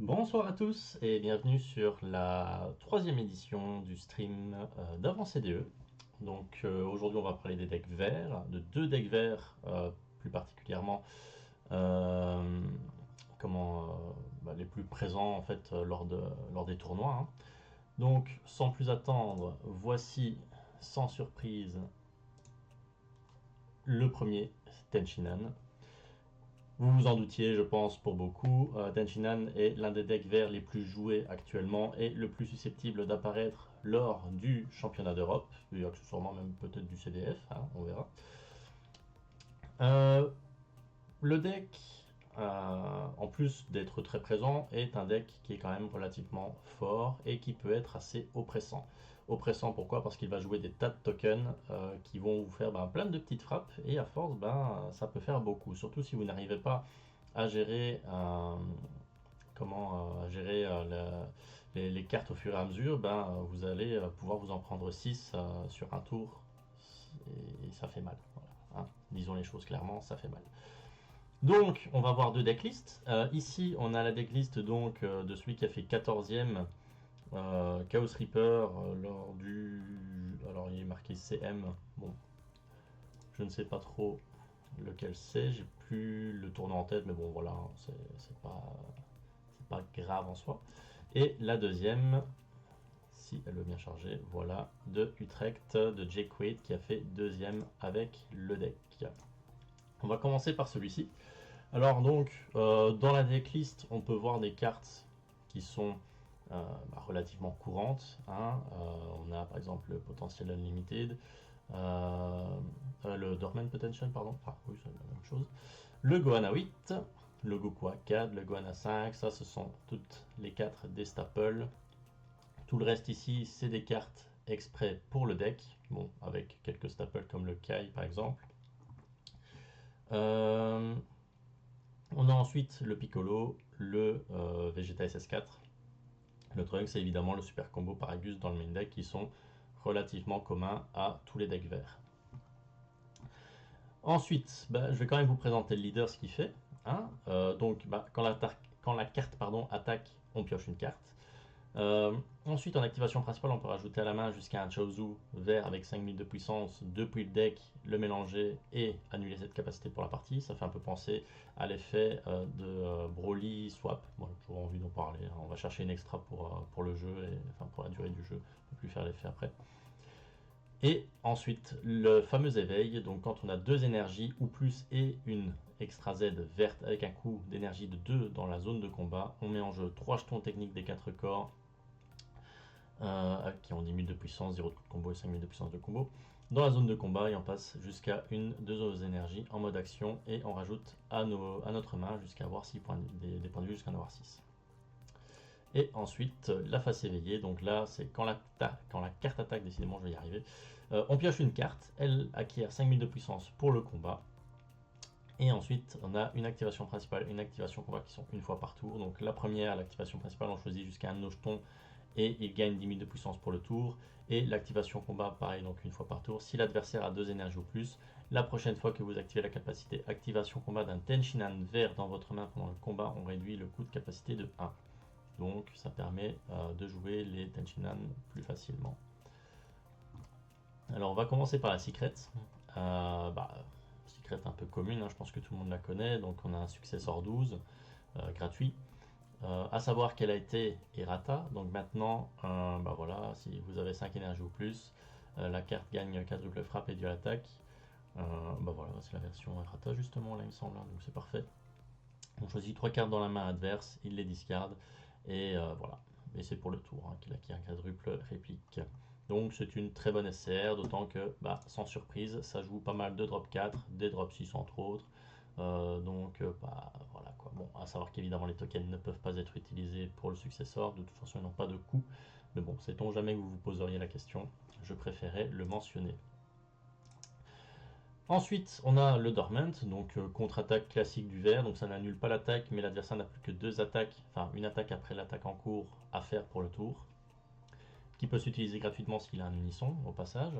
Bonsoir à tous et bienvenue sur la troisième édition du stream d'Avant CDE. Donc aujourd'hui on va parler des decks verts, de deux decks verts plus particulièrement euh, les plus présents en fait lors des tournois, hein. Donc sans plus attendre, voici sans surprise le premier Tenchinan. Vous vous en doutiez, je pense, pour beaucoup. Tenchinan est l'un des decks verts les plus joués actuellement et le plus susceptible d'apparaître lors du championnat d'Europe, et accessoirement même peut-être du CDF, hein, on verra. Euh, le deck, en plus d'être très présent, est un deck qui est quand même relativement fort et qui peut être assez oppressant. Oppressant pourquoi? Parce qu'il va jouer des tas de tokens qui vont vous faire plein de petites frappes et à force ça peut faire beaucoup. Surtout si vous n'arrivez pas à gérer, les cartes au fur et à mesure, vous allez pouvoir vous en prendre 6 sur un tour et ça fait mal. Voilà, hein. Disons les choses clairement, ça fait mal. Donc, on va voir deux decklists. Ici, on a la decklist donc de celui qui a fait 14e Chaos Reaper lors du. Alors, il est marqué CM. Bon, je ne sais pas trop lequel c'est. J'ai plus le tournoi en tête, mais bon, voilà, hein, c'est pas grave en soi. Et la deuxième, si elle veut bien charger, voilà, de Utrecht, de Jake Wade, qui a fait deuxième avec le deck. On va commencer par celui-ci. Alors donc, dans la decklist, on peut voir des cartes qui sont relativement courantes, hein. On a par exemple le Potentiel Unlimited, le Dormant Potential, pardon, oui, c'est la même chose. Le Gohanna 8, le Goku 4, le Gohanna 5, ça ce sont toutes les 4 des staples. Tout le reste ici, c'est des cartes exprès pour le deck, bon, avec quelques staples comme le Kai par exemple. Euh, On a ensuite le Piccolo, le Vegeta SS4. Le Trunks c'est évidemment le super combo Paragus dans le main deck qui sont relativement communs à tous les decks verts. Ensuite, je vais quand même vous présenter le leader, ce qu'il fait, hein. Quand la carte attaque, on pioche une carte. Ensuite, en activation principale, on peut rajouter à la main jusqu'à un Chaozu vert avec 5000 de puissance depuis le deck, le mélanger et annuler cette capacité pour la partie. Ça fait un peu penser à l'effet de Broly Swap. Moi, j'ai toujours envie d'en parler, hein. On va chercher une extra pour le jeu, pour la durée du jeu. On peut plus faire l'effet après. Et ensuite, le fameux éveil. Donc, quand on a deux énergies ou plus et une extra Z verte avec un coût d'énergie de 2 dans la zone de combat, on met en jeu 3 jetons techniques des 4 corps qui ont 10 000 de puissance, 0 de combo et 5 000 de puissance de combo dans la zone de combat, et on passe jusqu'à une de nos énergies en mode action et on rajoute à notre main jusqu'à avoir 6 points, des points de vue jusqu'à en avoir 6. Et ensuite, la face éveillée, donc là, c'est quand la carte attaque, décidément, je vais y arriver, on pioche une carte, elle acquiert 5000 de puissance pour le combat. Et ensuite, on a une activation principale et une activation combat qui sont une fois par tour. Donc la première, l'activation principale, on choisit jusqu'à un de nos jetons et il gagne 10 000 de puissance pour le tour. Et l'activation combat, pareil, donc une fois par tour. Si l'adversaire a 2 énergies ou plus, la prochaine fois que vous activez la capacité activation combat d'un Tenchinan vert dans votre main pendant le combat, on réduit le coût de capacité de 1. Donc ça permet de jouer les Tenchinan plus facilement. Alors on va commencer par la Secret. Secret un peu commune, hein, je pense que tout le monde la connaît. Donc on a un Successor 12 gratuit. À savoir qu'elle a été errata. Donc maintenant, voilà, si vous avez 5 énergies ou plus, la carte gagne quadruple frappe et dual attaque. Voilà, c'est la version errata justement là il me semble, hein, donc c'est parfait. On choisit 3 cartes dans la main adverse, il les discarde et voilà. Et c'est pour le tour hein, qu'il acquiert un quadruple réplique. Donc c'est une très bonne SCR, d'autant que sans surprise, ça joue pas mal de drop 4, des drop 6 entre autres. Voilà quoi. Bon, à savoir qu'évidemment les tokens ne peuvent pas être utilisés pour le successeur, de toute façon ils n'ont pas de coût. Mais bon, sait-on jamais que vous vous poseriez la question, je préférais le mentionner. Ensuite, on a le Dormant, donc contre-attaque classique du vert, donc ça n'annule pas l'attaque, mais l'adversaire n'a plus que 2 attaques, enfin une attaque après l'attaque en cours à faire pour le tour, qui peut s'utiliser gratuitement s'il a un unisson au passage.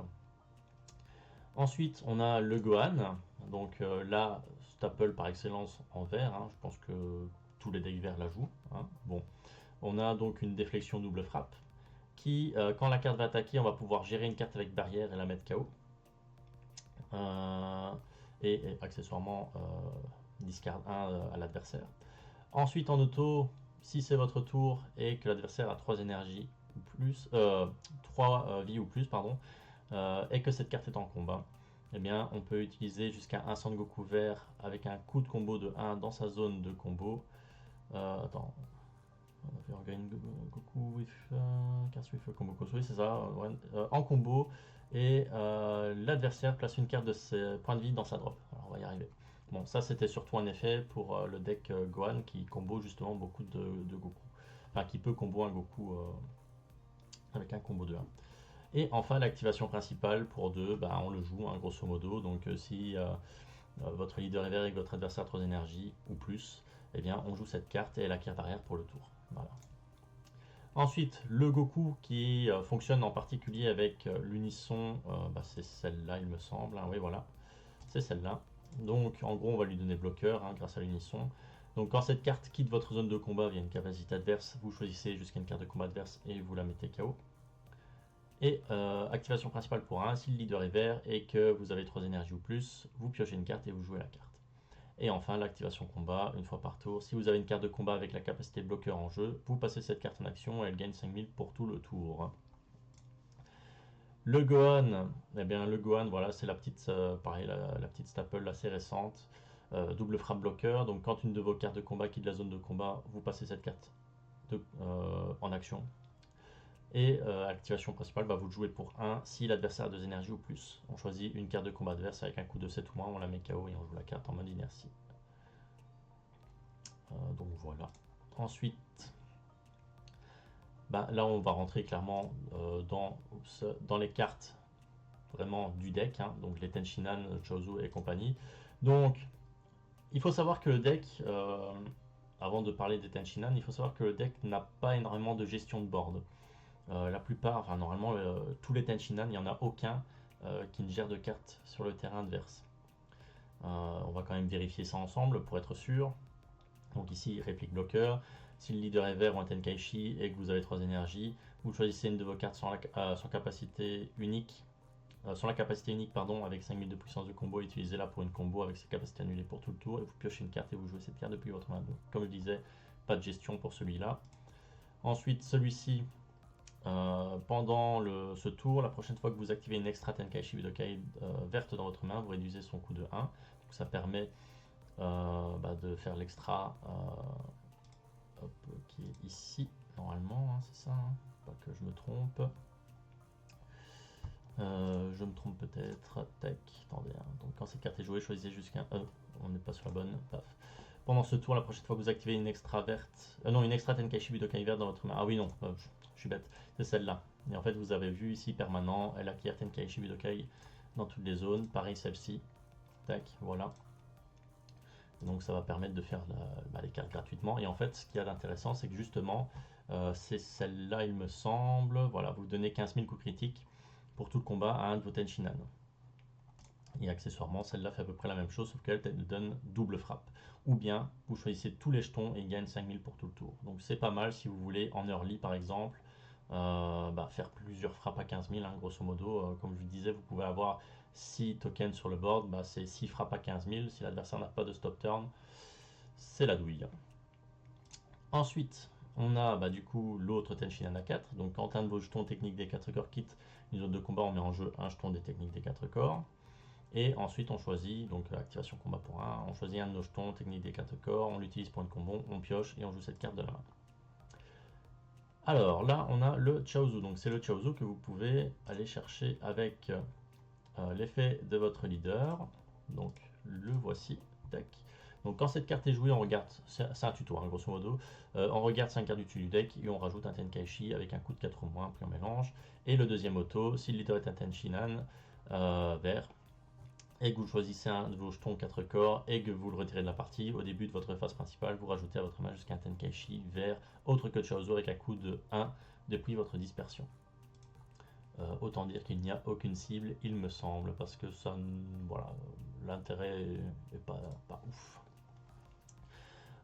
Ensuite, on a le Gohan, donc là, staple par excellence en vert, hein. Je pense que tous les decks verts la jouent. Hein. Bon, on a donc une déflexion double frappe qui, quand la carte va attaquer, on va pouvoir gérer une carte avec barrière et la mettre KO. Et accessoirement discard 1 à l'adversaire. Ensuite en auto, si c'est votre tour et que l'adversaire a 3 énergies ou plus, 3 vies ou plus, pardon, et que cette carte est en combat, eh bien on peut utiliser jusqu'à un Son Goku vert avec un coup de combo de 1 dans sa zone de combo. Attends, on a fait Organic Goku with cast with combo cost, oui c'est ça, en combo, et l'adversaire place une carte de ses points de vie dans sa drop. Alors on va y arriver. Bon, ça c'était surtout un effet pour le deck Gohan qui combo justement beaucoup de Goku. Enfin, qui peut combo un Goku avec un combo de 1. Et enfin, l'activation principale pour 2, bah, on le joue hein, grosso modo. Donc si votre leader est vert et que votre adversaire a 3 énergies ou plus, eh bien on joue cette carte et elle acquiert barrière pour le tour. Voilà. Ensuite, le Goku qui fonctionne en particulier avec l'unisson, bah, c'est celle-là il me semble. Hein, oui voilà, c'est celle-là. Donc en gros on va lui donner bloqueur hein, grâce à l'unisson. Donc quand cette carte quitte votre zone de combat via une capacité adverse, vous choisissez jusqu'à une carte de combat adverse et vous la mettez KO. Et activation principale pour 1, si le leader est vert et que vous avez 3 énergies ou plus, vous piochez une carte et vous jouez la carte. Et enfin l'activation combat, une fois par tour, si vous avez une carte de combat avec la capacité bloqueur en jeu, vous passez cette carte en action et elle gagne 5000 pour tout le tour. Le Gohan, eh bien le Gohan, voilà, c'est la petite, pareil, la petite staple assez récente, double frappe bloqueur. Donc quand une de vos cartes de combat quitte la zone de combat, vous passez cette carte en action. Et activation principale, bah, vous le jouez pour 1 si l'adversaire a 2 énergies ou plus. On choisit une carte de combat adverse avec un coup de 7 ou moins, on la met KO et on joue la carte en mode inertie. Donc voilà. Ensuite, bah, là on va rentrer clairement dans les cartes vraiment du deck, hein, donc les Tenshinhan, Chozo et compagnie. Donc il faut savoir que le deck, avant de parler des Tenshinhan, il faut savoir que le deck n'a pas énormément de gestion de board. La plupart, enfin normalement tous les Tenshinhan, il n'y en a aucun qui ne gère de cartes sur le terrain adverse. On va quand même vérifier ça ensemble pour être sûr. Donc ici, réplique bloqueur. Si le leader est vert ou un Tenkaichi et que vous avez 3 énergies, vous choisissez une de vos cartes sans capacité unique. Sans la capacité unique, pardon, avec 5000 de puissance de combo, utilisez-la pour une combo avec ses capacités annulées pour tout le tour et vous piochez une carte et vous jouez cette carte depuis votre main. Donc, comme je disais, pas de gestion pour celui-là. Ensuite, celui-ci, pendant ce tour, la prochaine fois que vous activez une extra Tenkaichi Budokai verte dans votre main, vous réduisez son coût de 1. Donc ça permet de faire l'extra qui est ici, normalement, hein, c'est ça, hein, pas que je me trompe. Je me trompe peut-être. Tac, attendez. Hein. Donc quand cette carte est jouée, choisissez jusqu'un E. On n'est pas sur la bonne. Paf. Pendant ce tour, la prochaine fois que vous activez une extra verte, non, une extra Tenkaichi Budokai verte dans votre main. Ah oui, non, je suis bête. C'est celle-là. Et en fait, vous avez vu ici permanent, elle acquiert Tenkaichi Budokai dans toutes les zones. Pareil, celle-ci. Tac, voilà. Donc ça va permettre de faire les cartes gratuitement. Et en fait, ce qu'il y a d'intéressant, c'est que justement, c'est celle-là, il me semble. Voilà, vous donnez 15 000 coups critiques pour tout le combat à un de vos Tenshinhan. Et accessoirement, celle-là fait à peu près la même chose, sauf qu'elle donne double frappe. Ou bien, vous choisissez tous les jetons et il gagne 5000 pour tout le tour. Donc c'est pas mal si vous voulez, en early par exemple, faire plusieurs frappes à 15 000, hein, grosso modo. Comme je vous disais, vous pouvez avoir 6 tokens sur le board, c'est 6 frappes à 15 000. Si l'adversaire n'a pas de stop turn, c'est la douille. Ensuite, on a du coup l'autre Tenshinhan à 4. Donc quand un de vos jetons techniques des 4 corps quitte une zone de combat, on met en jeu un jeton des techniques des 4 corps. Et ensuite on choisit, donc activation combat pour 1, on choisit un de nos jetons technique des 4 corps, on l'utilise pour une combo, on pioche et on joue cette carte de la main. Alors là on a le Chaozu, donc c'est le Chaozu que vous pouvez aller chercher avec l'effet de votre leader. Donc le voici, tac. Donc quand cette carte est jouée, on regarde, c'est un tuto hein, grosso modo, on regarde 5 cartes du dessus du deck et on rajoute un Tenkaichi avec un coup de 4 ou moins, puis on mélange. Et le deuxième auto, si le leader est un Tenshinhan vert, et que vous choisissez un de vos jetons 4 corps et que vous le retirez de la partie, au début de votre phase principale, vous rajoutez à votre main jusqu'à un Tenkaichi vert, autre que Chaozu avec un coup de 1 depuis votre dispersion. Autant dire qu'il n'y a aucune cible, il me semble, parce que ça, voilà, l'intérêt est pas ouf.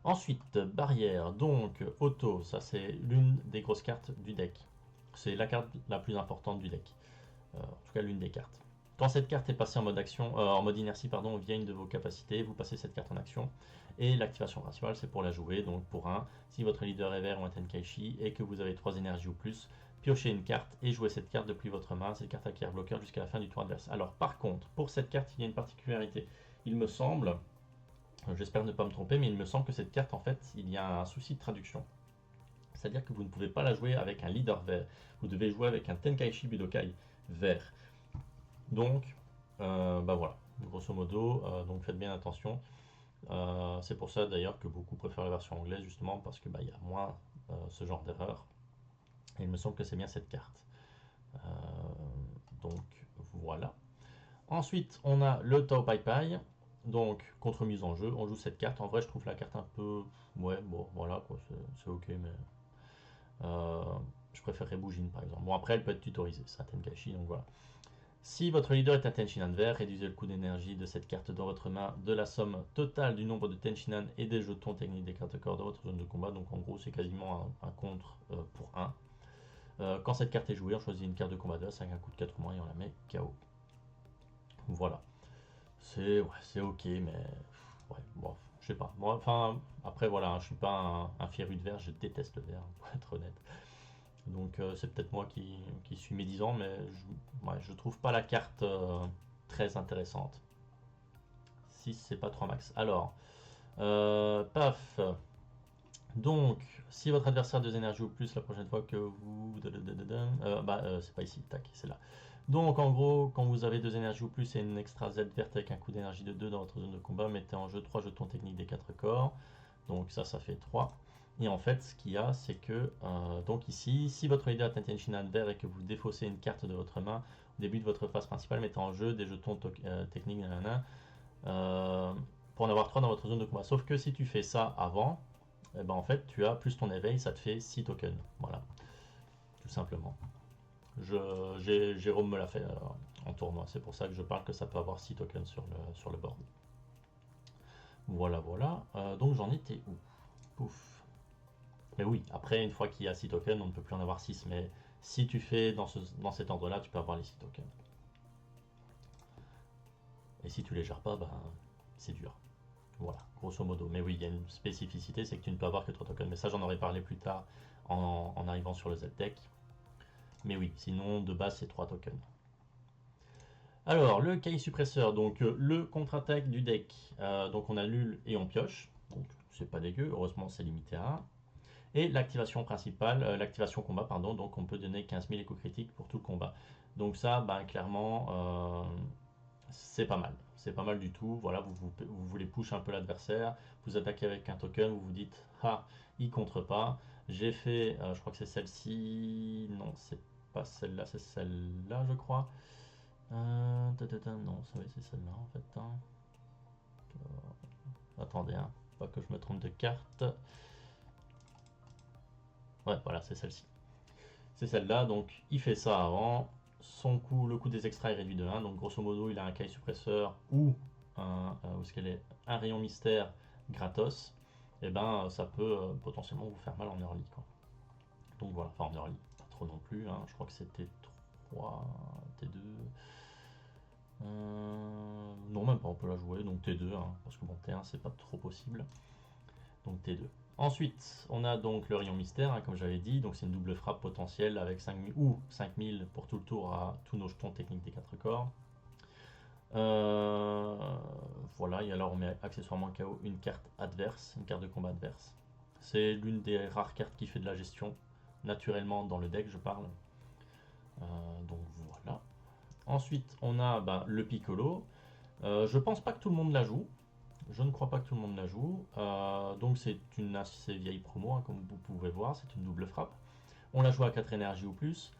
Ensuite, barrière, donc auto, ça c'est l'une des grosses cartes du deck. C'est la carte la plus importante du deck. En tout cas, l'une des cartes. Quand cette carte est passée en mode action, en mode inertie, pardon, via une de vos capacités, vous passez cette carte en action. Et l'activation principale, c'est pour la jouer. Donc pour un, si votre leader est vert ou un Tenkaichi et que vous avez 3 énergies ou plus, piochez une carte et jouez cette carte depuis votre main. Cette carte acquiert bloqueur jusqu'à la fin du tour adverse. Alors par contre, pour cette carte, il y a une particularité. Il me semble, j'espère ne pas me tromper, mais il me semble que cette carte, en fait, il y a un souci de traduction. C'est-à-dire que vous ne pouvez pas la jouer avec un leader vert. Vous devez jouer avec un Tenkaichi Budokai vert. Donc, bah voilà, grosso modo, donc faites bien attention. C'est pour ça d'ailleurs que beaucoup préfèrent la version anglaise, justement, parce que bah, y a moins ce genre d'erreur. Et il me semble que c'est bien cette carte. Euh, donc voilà. Ensuite, on a le Tao Pai Pai. Donc, contre mise en jeu, on joue cette carte. En vrai, je trouve la carte un peu. Ouais, bon, voilà, quoi, c'est ok, mais. Euh, je préférerais Boujin par exemple. Bon, après, elle peut être tutorisée, c'est un Tenkaichi, donc voilà. Si votre leader est un Tenshinhan vert, réduisez le coût d'énergie de cette carte dans votre main de la somme totale du nombre de Tenshinhan et des jetons techniques des cartes corps de votre zone de combat. Donc en gros, c'est quasiment un contre pour 1. Quand cette carte est jouée, on choisit une carte de combat avec un coût de 4 moins et on la met KO. Voilà. C'est ok, mais ouais, bon, je sais pas. Moi, enfin, après voilà, hein, je suis pas un féru de vert, je déteste le vert, pour être honnête. Donc c'est peut-être moi qui suis médisant, mais je trouve pas la carte très intéressante. 6 c'est pas 3 max. Alors, paf. Donc, si votre adversaire a 2 énergies ou plus la prochaine fois que vous... c'est pas ici, tac, c'est là. Donc en gros, quand vous avez 2 énergies ou plus et une extra Z verte avec un coût d'énergie de 2 dans votre zone de combat, mettez en jeu 3 jetons techniques des 4 corps. Donc ça fait 3. Et en fait, ce qu'il y a, c'est que, donc ici, si votre leader est un Tenshinhan vert et que vous défaussez une carte de votre main, au début de votre phase principale, mettez en jeu des jetons techniques, pour en avoir 3 dans votre zone de combat. Sauf que si tu fais ça avant, eh ben en fait, tu as plus ton éveil, ça te fait 6 tokens. Voilà, tout simplement. Jérôme me l'a fait en tournoi, c'est pour ça que je parle que ça peut avoir 6 tokens sur le board. Voilà, voilà. Donc j'en étais où? Pouf. Mais oui, après, une fois qu'il y a 6 tokens, on ne peut plus en avoir 6. Mais si tu fais dans cet ordre-là, tu peux avoir les 6 tokens. Et si tu les gères pas, ben, c'est dur. Voilà, grosso modo. Mais oui, il y a une spécificité, c'est que tu ne peux avoir que 3 tokens. Mais ça, j'en aurais parlé plus tard en arrivant sur le Z-Deck. Mais oui, sinon, de base, c'est 3 tokens. Alors, le Kai suppresseur, donc le contre-attaque du deck. Donc on annule et on pioche. Donc c'est pas dégueu, heureusement c'est limité à 1. Et l'activation principale, l'activation combat, pardon, donc on peut donner 15 000 échos critiques pour tout le combat. Donc ça, ben, clairement, c'est pas mal. C'est pas mal du tout. Voilà, vous voulez push un peu l'adversaire, vous attaquez avec un token, vous vous dites, ah, il contre pas. J'ai fait, je crois que c'est celle-ci, non, c'est pas celle-là, c'est celle-là, je crois. Non, c'est celle-là en fait. Hein. Attendez, hein, pas que je me trompe de carte. Ouais, voilà, c'est celle-ci. C'est celle-là, donc il fait ça avant. Son coût, le coût des extraits est réduit de 1, donc grosso modo il a un Kai suppresseur ou où est-ce qu'elle est, un rayon mystère gratos. Et ben ça peut potentiellement vous faire mal en early quoi. Donc voilà, enfin en early, pas trop non plus, hein. Je crois que c'était 3 T2. Non, même pas, on peut la jouer, donc T2, hein, parce que bon, T1 c'est pas trop possible, donc T2. Ensuite, on a donc le rayon mystère, hein, comme j'avais dit, donc c'est une double frappe potentielle avec 5000 ou 5000 pour tout le tour à tous nos jetons techniques des 4 corps. Voilà, et alors on met accessoirement KO une carte adverse, une carte de combat adverse. C'est l'une des rares cartes qui fait de la gestion, naturellement dans le deck, je parle. Donc voilà. Ensuite, on a le Piccolo. Je pense pas que tout le monde la joue. Je ne crois pas que tout le monde la joue. Donc c'est une assez vieille promo, hein, comme vous pouvez voir. C'est une double frappe. On la joue à 4 énergies ou plus.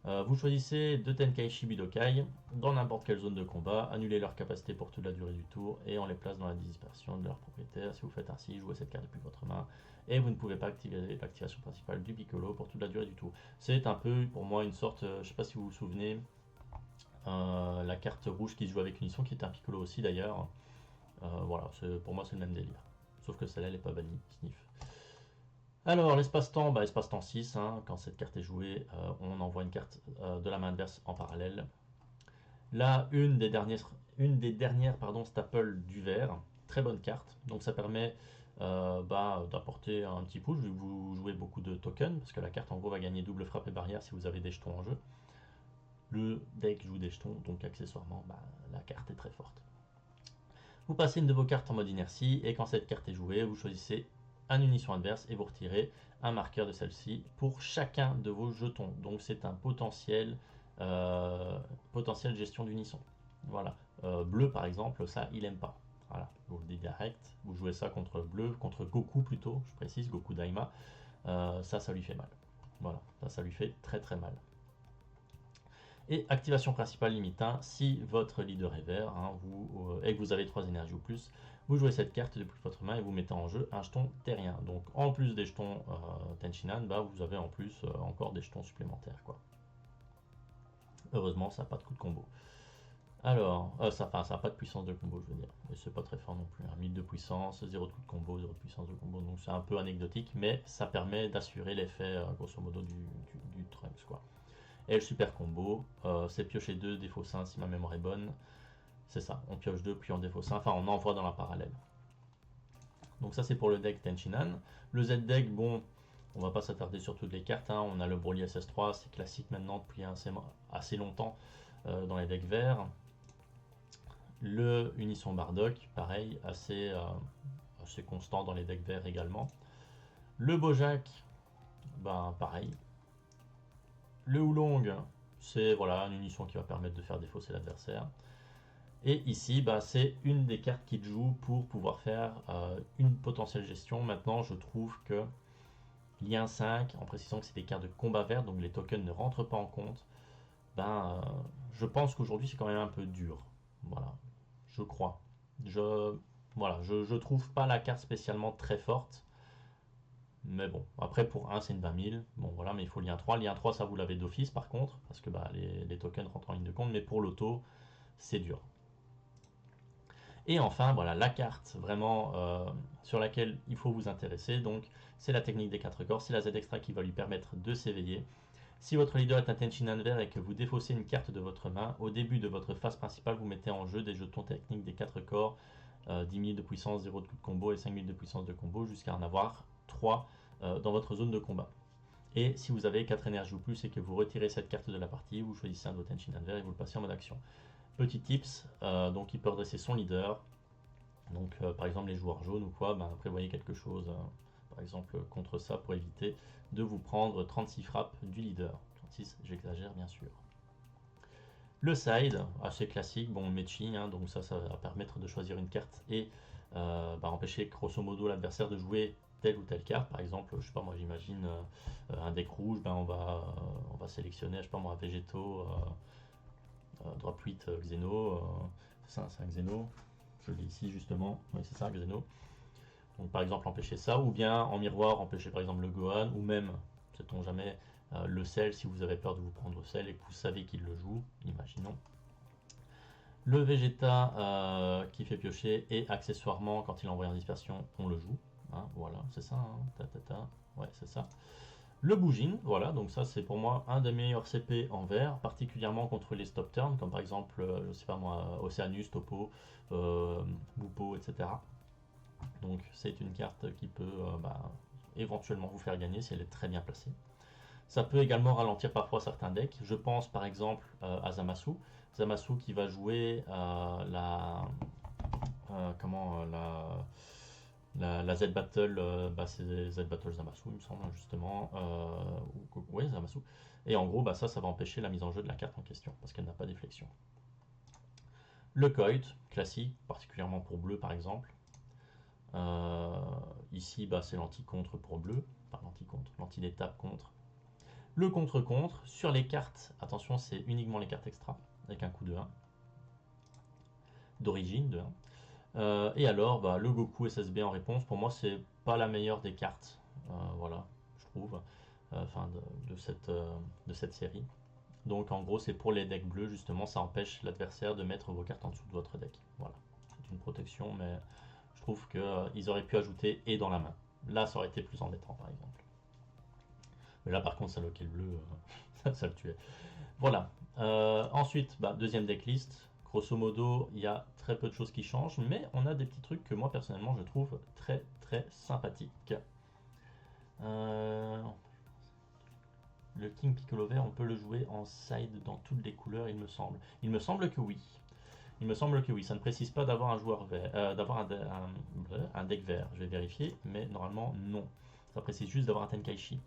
Vous choisissez 2 Tenkaichi Budokai dans n'importe quelle zone de combat. Annulez leur capacité pour toute la durée du tour. Et on les place dans la dispersion de leur propriétaire. Si vous faites ainsi, jouez cette carte depuis votre main. Et vous ne pouvez pas activer l'activation principale du Piccolo pour toute la durée du tour. C'est un peu pour moi une sorte, je ne sais pas si vous vous souvenez, la carte rouge qui se joue avec Unisson, qui est un Piccolo aussi d'ailleurs. Voilà, pour moi c'est le même délire. sauf que celle-là elle n'est pas bannie, sniff. Alors l'espace-temps, espace-temps 6, hein, quand cette carte est jouée, on envoie une carte de la main adverse en parallèle. Là, une des dernières staples du vert, très bonne carte, donc ça permet d'apporter un petit push vu que vous jouez beaucoup de tokens, parce que la carte en gros va gagner double frappe et barrière si vous avez des jetons en jeu. Le deck joue des jetons, donc accessoirement la carte est très forte. Vous passez une de vos cartes en mode inertie, et quand cette carte est jouée, vous choisissez un unisson adverse et vous retirez un marqueur de celle-ci pour chacun de vos jetons. Donc c'est un potentiel gestion d'unisson. Voilà. Bleu par exemple, ça il aime pas. Voilà, je vous le dis direct. Vous jouez ça contre bleu, contre Goku plutôt, je précise, Goku Daima. Ça lui fait mal. Voilà, ça lui fait très très mal. Et activation principale limite 1, si votre leader est vert et que vous avez 3 énergies ou plus, vous jouez cette carte depuis votre main et vous mettez en jeu un jeton terrien. Donc en plus des jetons Tenchinan, vous avez en plus encore des jetons supplémentaires, quoi. Heureusement, ça n'a pas de coup de combo. Alors, ça n'a pas de puissance de combo, je veux dire. Et c'est pas très fort non plus. 1000 de puissance, 0 de coup de combo, 0 de puissance de combo. Donc c'est un peu anecdotique, mais ça permet d'assurer l'effet, grosso modo, du Trunks, quoi. Et le super combo, c'est piocher 2, défausse 1 si ma mémoire est bonne. C'est ça, on pioche 2 puis on défausse 1, enfin on envoie dans la parallèle. Donc ça c'est pour le deck Tenchinan. Le Z-deck, bon, on va pas s'attarder sur toutes les cartes, hein. On a le Broly SS3, c'est classique maintenant depuis assez longtemps dans les decks verts. Le Unisson Bardock, pareil, assez constant dans les decks verts également. Le Bojack, pareil. Le Oolong, c'est voilà, un unisson qui va permettre de faire défausser l'adversaire. Et ici, c'est une des cartes qui joue pour pouvoir faire une potentielle gestion. Maintenant, je trouve que lien 5, en précisant que c'est des cartes de combat vert, donc les tokens ne rentrent pas en compte, je pense qu'aujourd'hui c'est quand même un peu dur. Voilà, je crois. Je trouve pas la carte spécialement très forte. Mais bon, après pour 1 c'est une 20 000, bon voilà, mais il faut lien 3. Lien 3 ça vous l'avez d'office par contre, parce que les tokens rentrent en ligne de compte, mais pour l'auto c'est dur. Et enfin voilà, la carte vraiment sur laquelle il faut vous intéresser, donc c'est la technique des 4 corps, c'est la Z extra qui va lui permettre de s'éveiller. Si votre leader est un Tenchinan vert et que vous défaussez une carte de votre main, au début de votre phase principale vous mettez en jeu des jetons techniques des 4 corps, 10 000 de puissance, 0 de coup de combo et 5 000 de puissance de combo, jusqu'à en avoir 3 dans votre zone de combat. Et si vous avez 4 énergies ou plus et que vous retirez cette carte de la partie, vous choisissez un de vos Tenchinan vert et vous le passez en mode action. Petit tips, donc il peut redresser son leader. Donc par exemple les joueurs jaunes ou quoi, prévoyez quelque chose, par exemple contre ça pour éviter de vous prendre 36 frappes du leader. 36, j'exagère bien sûr. Le side, assez classique, bon Mechi, donc ça va permettre de choisir une carte et empêcher grosso modo l'adversaire de jouer telle ou telle carte. Par exemple, je sais pas moi, j'imagine un deck rouge, on va sélectionner, je sais pas moi, Végéto, drop 8 Xeno, c'est un Xeno, je l'ai ici justement, oui c'est ça, Xeno. Donc par exemple empêcher ça, ou bien en miroir empêcher par exemple le Gohan, ou même, sait-on jamais, le Cell si vous avez peur de vous prendre Cell et que vous savez qu'il le joue, imaginons. Le Vegeta qui fait piocher, et accessoirement quand il envoie en dispersion, on le joue. Voilà, c'est ça, ouais c'est ça. Le Boujin, voilà, donc ça c'est pour moi un des meilleurs CP en vert, particulièrement contre les stop turns, comme par exemple, je sais pas moi, Oceanus, Topo, Boupo, etc. Donc c'est une carte qui peut éventuellement vous faire gagner si elle est très bien placée. Ça peut également ralentir parfois certains decks. Je pense par exemple à Zamasu. Zamasu qui va jouer la Z Battle, c'est Z Battle Zamasu, il me semble, justement. Oui, Zamasu. Et en gros, ça va empêcher la mise en jeu de la carte en question, parce qu'elle n'a pas d'efflexion. Le Coit, classique, particulièrement pour bleu par exemple. Ici, c'est l'anti-contre pour bleu, enfin l'anti-contre, l'anti-d'étape contre. Le contre-contre, sur les cartes, attention, c'est uniquement les cartes extra, avec un coût de 1, d'origine de 1. Et alors, le Goku SSB en réponse, pour moi, c'est pas la meilleure des cartes, voilà, je trouve, de cette série. Donc en gros, c'est pour les decks bleus, justement, ça empêche l'adversaire de mettre vos cartes en dessous de votre deck. Voilà, c'est une protection, mais je trouve qu'ils auraient pu ajouter et dans la main. Là, ça aurait été plus embêtant, par exemple. Mais là, par contre, ça loquait le bleu, ça le tuait. Voilà. Ensuite, deuxième decklist. Grosso modo, il y a très peu de choses qui changent, mais on a des petits trucs que moi, personnellement, je trouve très, très sympathiques. Le King Piccolo vert, on peut le jouer en side dans toutes les couleurs, il me semble. Il me semble que oui. Il me semble que oui. Ça ne précise pas d'avoir un joueur vert, d'avoir un deck vert. Je vais vérifier, mais normalement non. Ça précise juste d'avoir un Tenkaichi.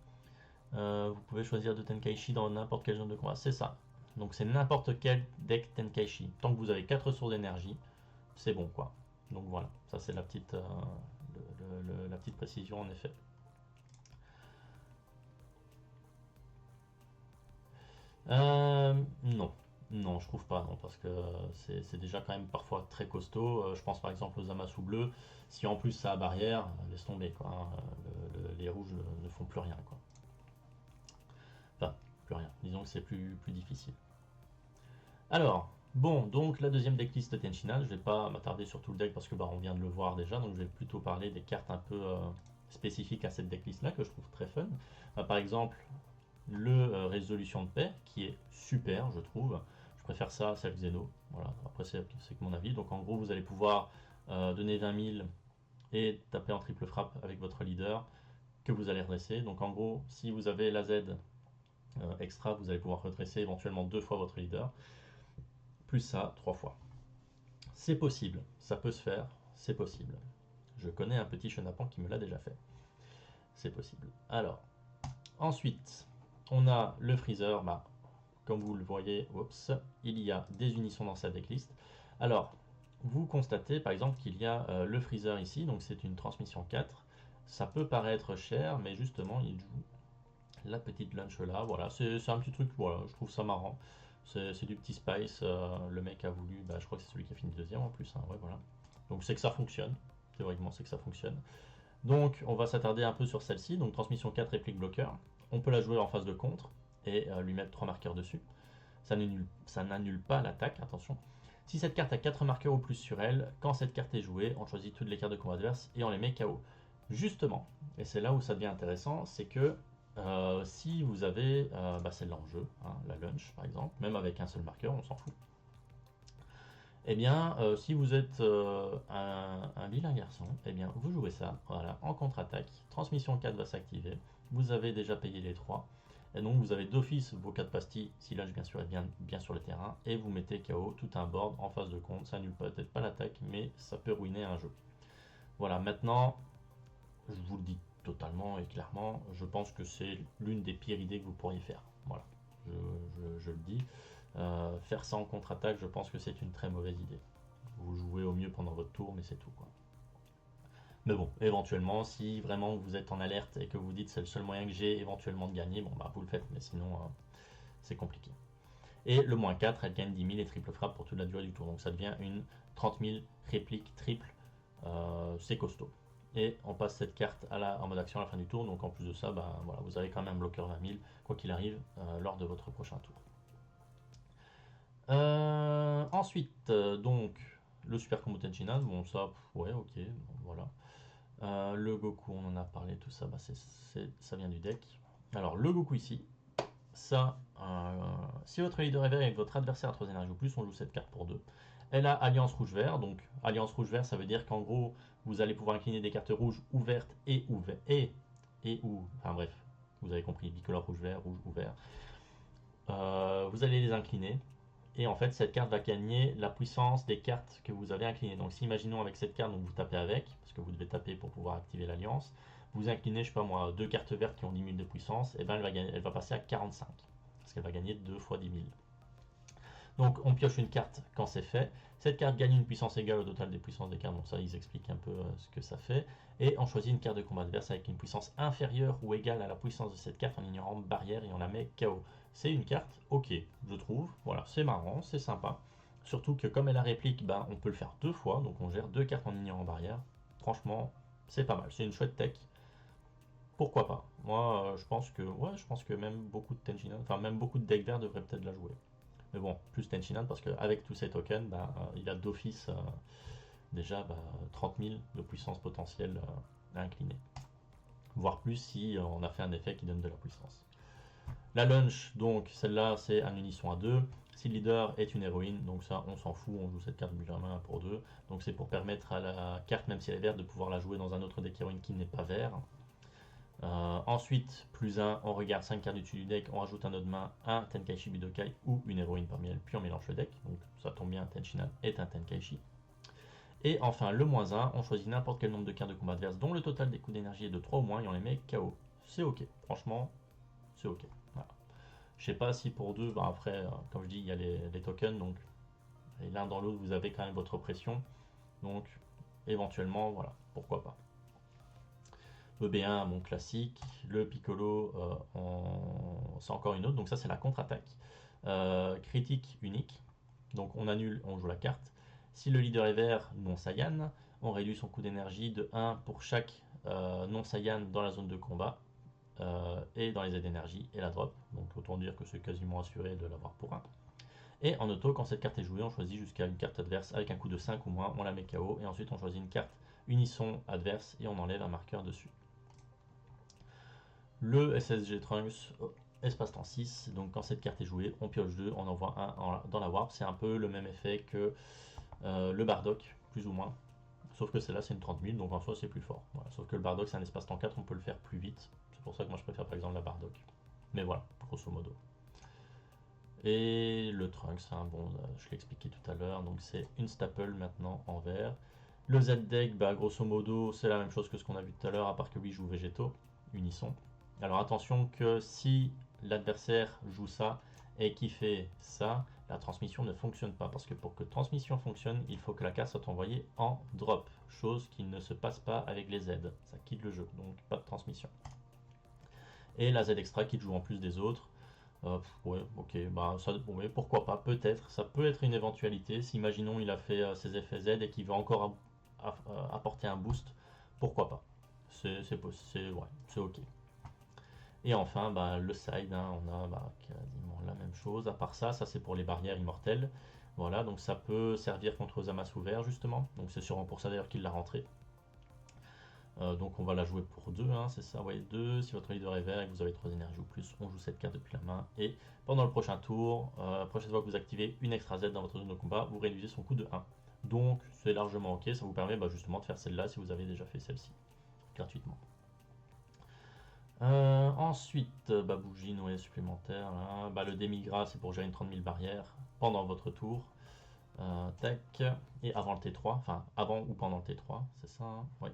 Vous pouvez choisir de Tenkaichi dans n'importe quelle zone de combat. C'est ça. Donc c'est n'importe quel deck Tenkaichi. Tant que vous avez 4 sources d'énergie, c'est bon quoi. Donc voilà, ça c'est la petite, la petite précision en effet. Non. Non, je trouve pas, non, parce que c'est déjà quand même parfois très costaud. Je pense par exemple aux Zamasu bleus. Si en plus ça a barrière, laisse tomber, quoi, hein. Les rouges ne font plus rien, quoi. Enfin, plus rien. Disons que c'est plus difficile. Alors, bon, donc la deuxième decklist de Tenchinhan. Je vais pas m'attarder sur tout le deck parce que on vient de le voir déjà, donc je vais plutôt parler des cartes un peu spécifiques à cette decklist là que je trouve très fun. Par exemple, le résolution de paix qui est super, je trouve. Je préfère ça à celle Xeno. Voilà, après c'est que mon avis. Donc en gros, vous allez pouvoir donner 20 000 et taper en triple frappe avec votre leader que vous allez redresser. Donc en gros, si vous avez la Z extra, vous allez pouvoir redresser éventuellement 2 fois votre leader, plus ça 3 fois. C'est possible, ça peut se faire, c'est possible. Je connais un petit chenapan qui me l'a déjà fait. C'est possible. Alors, ensuite, on a le freezer. Comme vous le voyez, oups, il y a des unissons dans sa decklist. Alors, vous constatez par exemple qu'il y a le freezer ici, donc c'est une transmission 4. Ça peut paraître cher, mais justement, il joue la petite lunch là. Voilà, c'est un petit truc, voilà, je trouve ça marrant. C'est du petit spice. Le mec a voulu, je crois que c'est celui qui a fini deuxième en plus. Hein, ouais, voilà. Donc c'est que ça fonctionne. Théoriquement, c'est que ça fonctionne. Donc, on va s'attarder un peu sur celle-ci. Donc, transmission 4 réplique bloqueur. On peut la jouer en phase de contre et lui mettre 3 marqueurs dessus. Ça n'annule pas l'attaque, attention. Si cette carte a 4 marqueurs ou plus sur elle, quand cette carte est jouée, on choisit toutes les cartes de combat adverse et on les met KO. Justement, et c'est là où ça devient intéressant, c'est que si vous avez celle-là en jeu, hein, la lunch par exemple, même avec un seul marqueur, on s'en fout. Eh bien, si vous êtes un vilain garçon, eh bien, vous jouez ça, voilà, en contre-attaque. Transmission 4 va s'activer. Vous avez déjà payé les 3. Et donc, vous avez d'office vos 4 pastilles, si l'âge bien sûr est bien sur le terrain, et vous mettez KO tout un board en phase de compte. Ça annule peut-être pas l'attaque, mais ça peut ruiner un jeu. Voilà, maintenant, je vous le dis totalement et clairement, je pense que c'est l'une des pires idées que vous pourriez faire. Voilà, je le dis. Faire ça en contre-attaque, je pense que c'est une très mauvaise idée. Vous jouez au mieux pendant votre tour, mais c'est tout, quoi. Mais bon, éventuellement, si vraiment vous êtes en alerte et que vous dites c'est le seul moyen que j'ai éventuellement de gagner, vous le faites, mais sinon c'est compliqué. Et le moins 4, elle gagne 10 000 et triple frappe pour toute la durée du tour. Donc ça devient une 30 000 réplique triple. C'est costaud. Et on passe cette carte en mode action à la fin du tour. Donc en plus de ça, voilà, vous avez quand même un bloqueur 20 000, quoi qu'il arrive, lors de votre prochain tour. Ensuite, donc, le super combo Tenchinhan, bon ça, ouais, ok, bon, voilà. Le Goku, on en a parlé, tout ça, ça vient du deck. Alors, le Goku ici, ça, si votre leader est vert et que votre adversaire a 3 énergies ou plus, on joue cette carte pour 2. Elle a Alliance Rouge-Vert, donc Alliance Rouge-Vert, ça veut dire qu'en gros, vous allez pouvoir incliner des cartes rouges ou vertes enfin bref, vous avez compris, bicolore rouge-vert, rouge ou vert. Vous allez les incliner. Et en fait, cette carte va gagner la puissance des cartes que vous avez inclinées. Donc, si imaginons avec cette carte, donc vous tapez avec, parce que vous devez taper pour pouvoir activer l'alliance, vous inclinez, je sais pas moi, 2 cartes vertes qui ont 10 000 de puissance, et ben elle va passer à 45. Parce qu'elle va gagner 2 fois 10 000. Donc, on pioche une carte quand c'est fait. Cette carte gagne une puissance égale au total des puissances des cartes. Donc, ça, ils expliquent un peu ce que ça fait. Et on choisit une carte de combat adverse avec une puissance inférieure ou égale à la puissance de cette carte en ignorant barrière et on la met KO. C'est une carte, ok, je trouve. Voilà, c'est marrant, c'est sympa. Surtout que comme elle a réplique, on peut le faire 2 fois. Donc, on gère 2 cartes en ignorant barrière. Franchement, c'est pas mal. C'est une chouette tech. Pourquoi pas? Moi, je pense que même beaucoup de Tenchinhan, enfin même beaucoup de decks verts devraient peut-être la jouer. Mais bon, plus Tenchinhan parce qu'avec tous ces tokens, il a d'office déjà 30 000 de puissance potentielle à incliner. Voire plus si on a fait un effet qui donne de la puissance. La lunch, donc celle-là c'est un unisson à 2. Si le leader est une héroïne, donc ça on s'en fout, on joue cette carte Benjamin pour 2. Donc c'est pour permettre à la carte, même si elle est verte, de pouvoir la jouer dans un autre deck héroïne qui n'est pas vert. Ensuite, plus 1, on regarde 5 cartes du dessus du deck, on rajoute un autre main, un Tenkaichi Budokai ou une héroïne parmi elles, puis on mélange le deck. Donc ça tombe bien, Tenshinhan est un Tenkaichi. Et enfin, le moins 1, on choisit n'importe quel nombre de cartes de combat adverse dont le total des coups d'énergie est de 3 ou moins et on les met KO. C'est ok, franchement, c'est ok. Voilà. Je sais pas si pour 2, après, comme je dis, il y a les tokens, donc l'un dans l'autre, vous avez quand même votre pression. Donc, éventuellement, voilà, pourquoi pas. EB1, bon classique. Le Piccolo, c'est encore une autre. Donc ça, c'est la contre-attaque. Critique unique. Donc on annule, on joue la carte. Si le leader est vert, non Saiyan, on réduit son coût d'énergie de 1 pour chaque non Saiyan dans la zone de combat et dans les aides d'énergie et la drop. Donc autant dire que c'est quasiment assuré de l'avoir pour 1. Et en auto, quand cette carte est jouée, on choisit jusqu'à une carte adverse avec un coût de 5 ou moins, on la met KO et ensuite on choisit une carte unisson adverse et on enlève un marqueur dessus. Le SSG Trunks, espace-temps 6, donc quand cette carte est jouée, on pioche 2, on envoie un dans la warp. C'est un peu le même effet que le Bardock, plus ou moins. Sauf que celle-là c'est une 30 000, donc en soi c'est plus fort. Voilà. Sauf que le Bardock c'est un espace-temps 4, on peut le faire plus vite. C'est pour ça que moi je préfère par exemple la Bardock. Mais voilà, grosso modo. Et le Trunks, hein, bon, je l'ai expliqué tout à l'heure, donc c'est une staple maintenant en vert. Le Z-Deck, grosso modo, c'est la même chose que ce qu'on a vu tout à l'heure, à part que lui joue végétaux, unisson. Alors attention que si l'adversaire joue ça et qui fait ça, la transmission ne fonctionne pas. Parce que pour que transmission fonctionne, il faut que la carte soit envoyée en drop. Chose qui ne se passe pas avec les Z. Ça quitte le jeu, donc pas de transmission. Et la Z extra qui joue en plus des autres. Ouais, ok, ça, bon, mais pourquoi pas, peut-être. Ça peut être une éventualité. Si imaginons il a fait ses effets Z et qu'il veut encore apporter un boost, pourquoi pas. C'est ok. Et enfin, le side, hein, on a quasiment la même chose. À part ça, c'est pour les barrières immortelles. Voilà, donc ça peut servir contre Zamasu vert, justement. Donc c'est sûrement pour ça d'ailleurs qu'il l'a rentré. Donc on va la jouer pour 2, hein, c'est ça, ouais, 2. Si votre leader est vert et que vous avez 3 énergies ou plus, on joue cette carte depuis la main. Et pendant le prochain tour, prochaine fois que vous activez une extra Z dans votre zone de combat, vous réduisez son coût de 1. Donc c'est largement ok, ça vous permet justement de faire celle-là si vous avez déjà fait celle-ci, gratuitement. Ensuite, bougie noyée supplémentaire. Là. Le démigra, c'est pour gérer une 30 000 barrières pendant votre tour. Tac. Et avant le T3, enfin avant ou pendant le T3, c'est ça, hein, oui.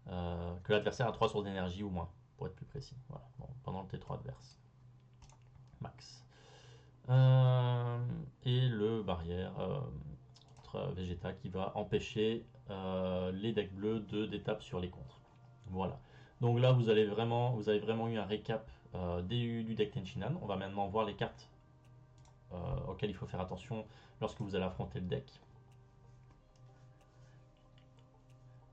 Que l'adversaire a 3 sources d'énergie ou moins, pour être plus précis. Voilà. Bon, pendant le T3 adverse. Max. Et le barrière Vegeta qui va empêcher les decks bleus d'étape sur les contres. Voilà. Donc là, vous avez vraiment eu un récap du deck Tenshinhan. On va maintenant voir les cartes auxquelles il faut faire attention lorsque vous allez affronter le deck.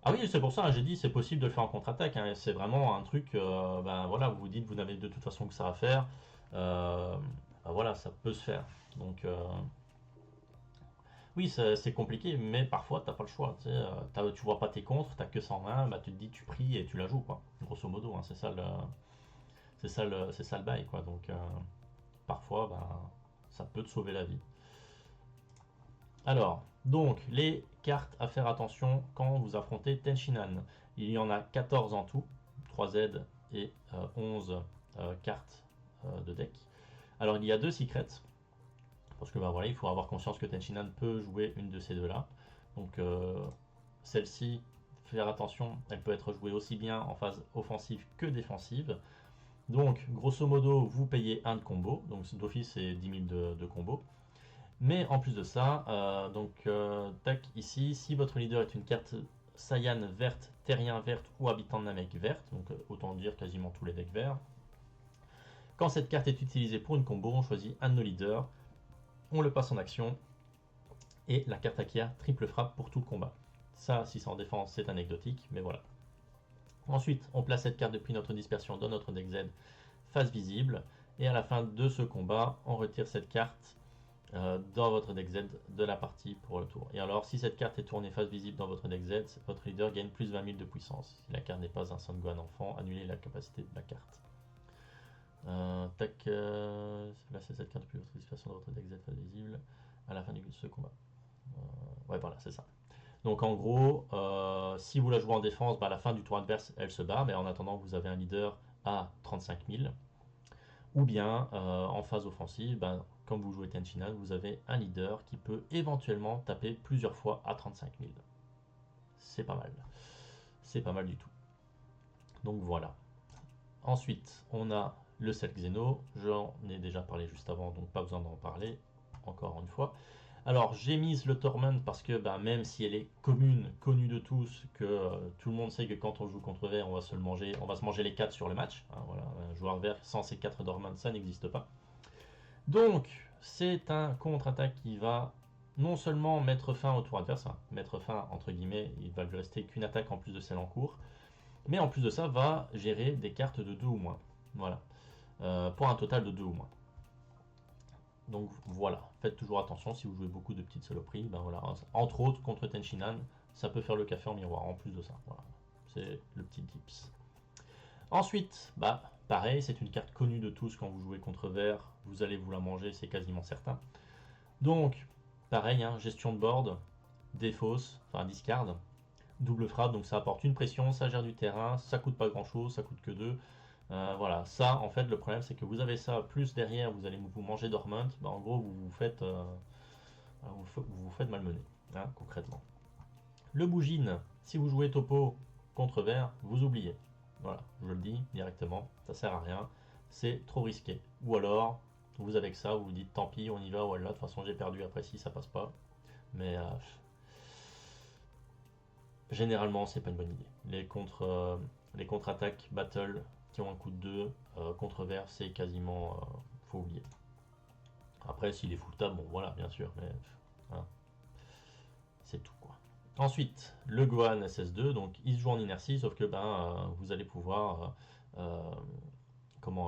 Ah oui, c'est pour ça, hein, j'ai dit, c'est possible de le faire en contre-attaque. Hein, c'est vraiment un truc, voilà, vous vous dites, vous n'avez de toute façon que ça à faire. Voilà, ça peut se faire. Donc, oui, c'est compliqué, mais parfois, t'as pas le choix. Tu vois pas tes contres, t'as que 120, tu te dis, tu pries et tu la joues, quoi. Grosso modo, hein, c'est ça le bail, quoi. Donc, parfois, ça peut te sauver la vie. Alors, donc, les cartes à faire attention quand vous affrontez Tenshinhan. Il y en a 14 en tout, 3 Z et 11 cartes de deck. Alors, il y a 2 secrets, parce que voilà, il faut avoir conscience que Tenshinhan peut jouer une de ces deux-là. Donc, celle-ci, faire attention, elle peut être jouée aussi bien en phase offensive que défensive. Donc, grosso modo, vous payez 1 de combo, donc d'office c'est 10 000 de combo. Mais en plus de ça, tac, ici, si votre leader est une carte Saiyan verte, terrien verte ou habitant de Namek verte, donc autant dire quasiment tous les decks verts, quand cette carte est utilisée pour une combo, on choisit un de nos leaders, on le passe en action, et la carte acquiert triple frappe pour tout le combat. Ça, si c'est en défense, c'est anecdotique, mais voilà. Ensuite, on place cette carte depuis notre dispersion dans notre deck Z face visible, et à la fin de ce combat, on retire cette carte dans votre deck Z de la partie pour le tour. Et alors, si cette carte est tournée face visible dans votre deck Z, votre leader gagne plus 20 000 de puissance. Si la carte n'est pas un Son Gohan enfant, annulez la capacité de la carte. Là c'est cette carte depuis votre dispersion de votre deck Z face visible à la fin de ce combat. Ouais, voilà, c'est ça. Donc en gros, si vous la jouez en défense, à la fin du tour adverse, elle se barre, mais en attendant, vous avez un leader à 35 000. Ou bien en phase offensive, comme vous jouez Tenshinhan, vous avez un leader qui peut éventuellement taper plusieurs fois à 35 000. C'est pas mal. C'est pas mal du tout. Donc voilà. Ensuite, on a le set Xeno. J'en ai déjà parlé juste avant, donc pas besoin d'en parler encore une fois. Alors j'ai mise le Torment parce que même si elle est commune, connue de tous, que tout le monde sait que quand on joue contre vert, on va se manger les 4 sur le match. Hein, voilà, un joueur vert sans ces 4 Dormant, ça n'existe pas. Donc c'est un contre-attaque qui va non seulement mettre fin au tour adverse, mettre fin entre guillemets, il va lui rester qu'une attaque en plus de celle en cours, mais en plus de ça va gérer des cartes de 2 ou moins. Voilà. Pour un total de 2 ou moins. Donc voilà, faites toujours attention si vous jouez beaucoup de petites saloperies. Voilà. Entre autres, contre Tenshinhan, ça peut faire le café en miroir en plus de ça. Voilà. C'est le petit tips. Ensuite, pareil, c'est une carte connue de tous quand vous jouez contre vert. Vous allez vous la manger, c'est quasiment certain. Donc, pareil, gestion de board, défausse, enfin discard, double frappe, donc ça apporte une pression, ça gère du terrain, ça coûte pas grand chose, ça coûte que 2. Voilà, ça en fait le problème c'est que vous avez ça, plus derrière vous allez vous manger Dormant, en gros vous faites malmener, concrètement. Le Bougine, si vous jouez topo contre vert, vous oubliez. Voilà, je le dis directement, ça sert à rien, c'est trop risqué. Ou alors, vous avec ça, vous vous dites tant pis, on y va, voilà, de toute façon j'ai perdu après si ça passe pas. Mais généralement, c'est pas une bonne idée. Les contre-attaques battle qui ont un coût de 2 contre vert, c'est quasiment faut oublier. Après, s'il est full table, bon voilà, bien sûr, mais hein, c'est tout quoi. Ensuite, le Gohan SS2, donc il se joue en inertie, sauf que vous allez pouvoir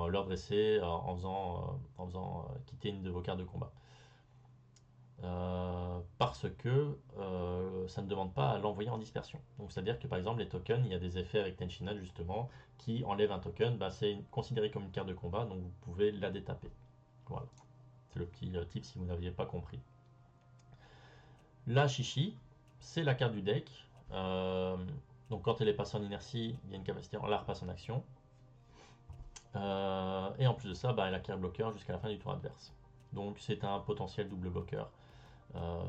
leur dresser en faisant quitter une de vos cartes de combat. Parce que ça ne demande pas à l'envoyer en dispersion. Donc c'est à dire que par exemple les tokens, il y a des effets avec Tenshinhan justement qui enlèvent un token, c'est considéré comme une carte de combat, donc vous pouvez la détaper. Voilà, c'est le petit tip si vous n'aviez pas compris. La Shishi, c'est la carte du deck. Donc quand elle est passée en inertie, il y a une capacité, on la repasse en action. Et en plus de ça, elle acquiert bloqueur jusqu'à la fin du tour adverse. Donc c'est un potentiel double bloqueur.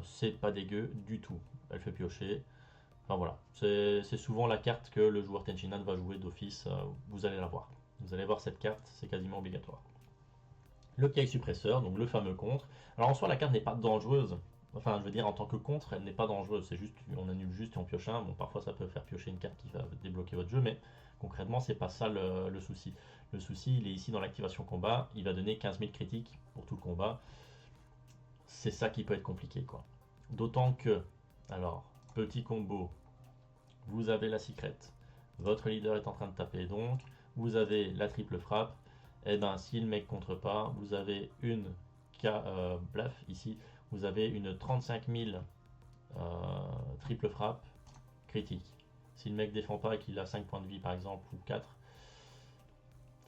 C'est pas dégueu du tout. Elle fait piocher. Enfin voilà, c'est souvent la carte que le joueur Tenshinhan va jouer d'office. Vous allez la voir. Vous allez voir cette carte, c'est quasiment obligatoire. Le Kai suppresseur, donc le fameux contre. Alors en soi, la carte n'est pas dangereuse. Enfin, je veux dire, en tant que contre, elle n'est pas dangereuse. C'est juste, on annule juste et on pioche un. Bon, parfois ça peut faire piocher une carte qui va débloquer votre jeu, mais concrètement, c'est pas ça le souci. Le souci, il est ici dans l'activation combat. Il va donner 15 000 critiques pour tout le combat. C'est ça qui peut être compliqué, quoi. D'autant que, alors, petit combo, vous avez la secret, votre leader est en train de taper, donc vous avez la triple frappe. Et si le mec contre pas, vous avez une blaf ici, vous avez une 35 000 triple frappe critique. Si le mec défend pas et qu'il a 5 points de vie par exemple ou 4,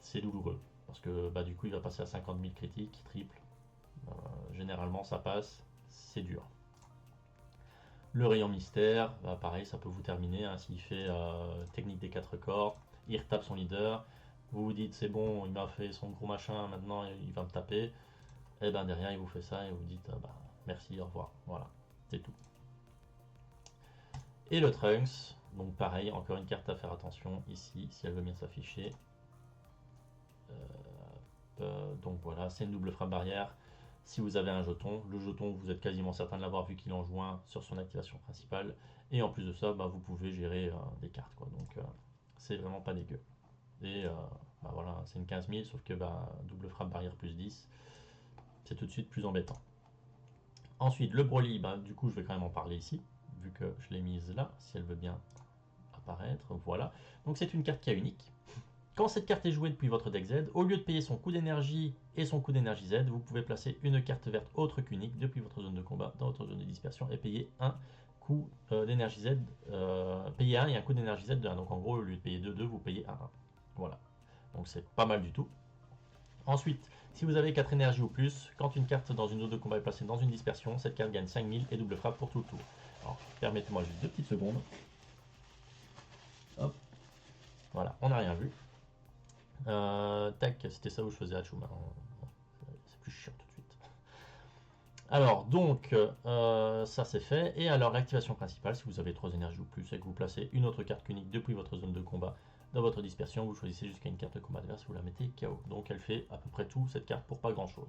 c'est douloureux parce que du coup il va passer à 50 000 critiques triple. Généralement ça passe, c'est dur. Le rayon mystère, pareil, ça peut vous terminer. S'il fait technique des 4 corps, il retape son leader. Vous vous dites c'est bon, il m'a fait son gros machin, maintenant il va me taper. Et derrière il vous fait ça et vous dites merci, au revoir. Voilà, c'est tout. Et le Trunks, donc pareil, encore une carte à faire attention ici, si elle veut bien s'afficher. Donc voilà, c'est une double frappe barrière. Si vous avez un jeton, le jeton vous êtes quasiment certain de l'avoir vu qu'il en joue un sur son activation principale. Et en plus de ça, vous pouvez gérer des cartes, quoi. Donc c'est vraiment pas dégueu. Et voilà, c'est une 15 000, sauf que double frappe barrière plus 10, c'est tout de suite plus embêtant. Ensuite, le Broly, du coup je vais quand même en parler ici, vu que je l'ai mise là, si elle veut bien apparaître. Voilà. Donc c'est une carte qui est unique. Quand cette carte est jouée depuis votre deck Z, au lieu de payer son coût d'énergie et son coût d'énergie Z, vous pouvez placer une carte verte autre qu'unique depuis votre zone de combat dans votre zone de dispersion et payer un coût d'énergie Z, payer 1 et un coût d'énergie Z de 1. Donc en gros, au lieu de payer 2, vous payez 1. Voilà. Donc c'est pas mal du tout. Ensuite, si vous avez 4 énergies ou plus, quand une carte dans une zone de combat est placée dans une dispersion, cette carte gagne 5000 et double frappe pour tout le tour. Alors, permettez-moi juste 2 petites secondes. Hop. Voilà, on n'a rien vu. Tac, c'était ça où je faisais Hachoum. C'est plus chiant tout de suite. Alors, donc, ça c'est fait. Et alors, l'activation principale, si vous avez 3 énergies ou plus et que vous placez une autre carte unique depuis votre zone de combat dans votre dispersion, vous choisissez jusqu'à une carte de combat adverse, vous la mettez KO. Donc, elle fait à peu près tout, cette carte, pour pas grand chose.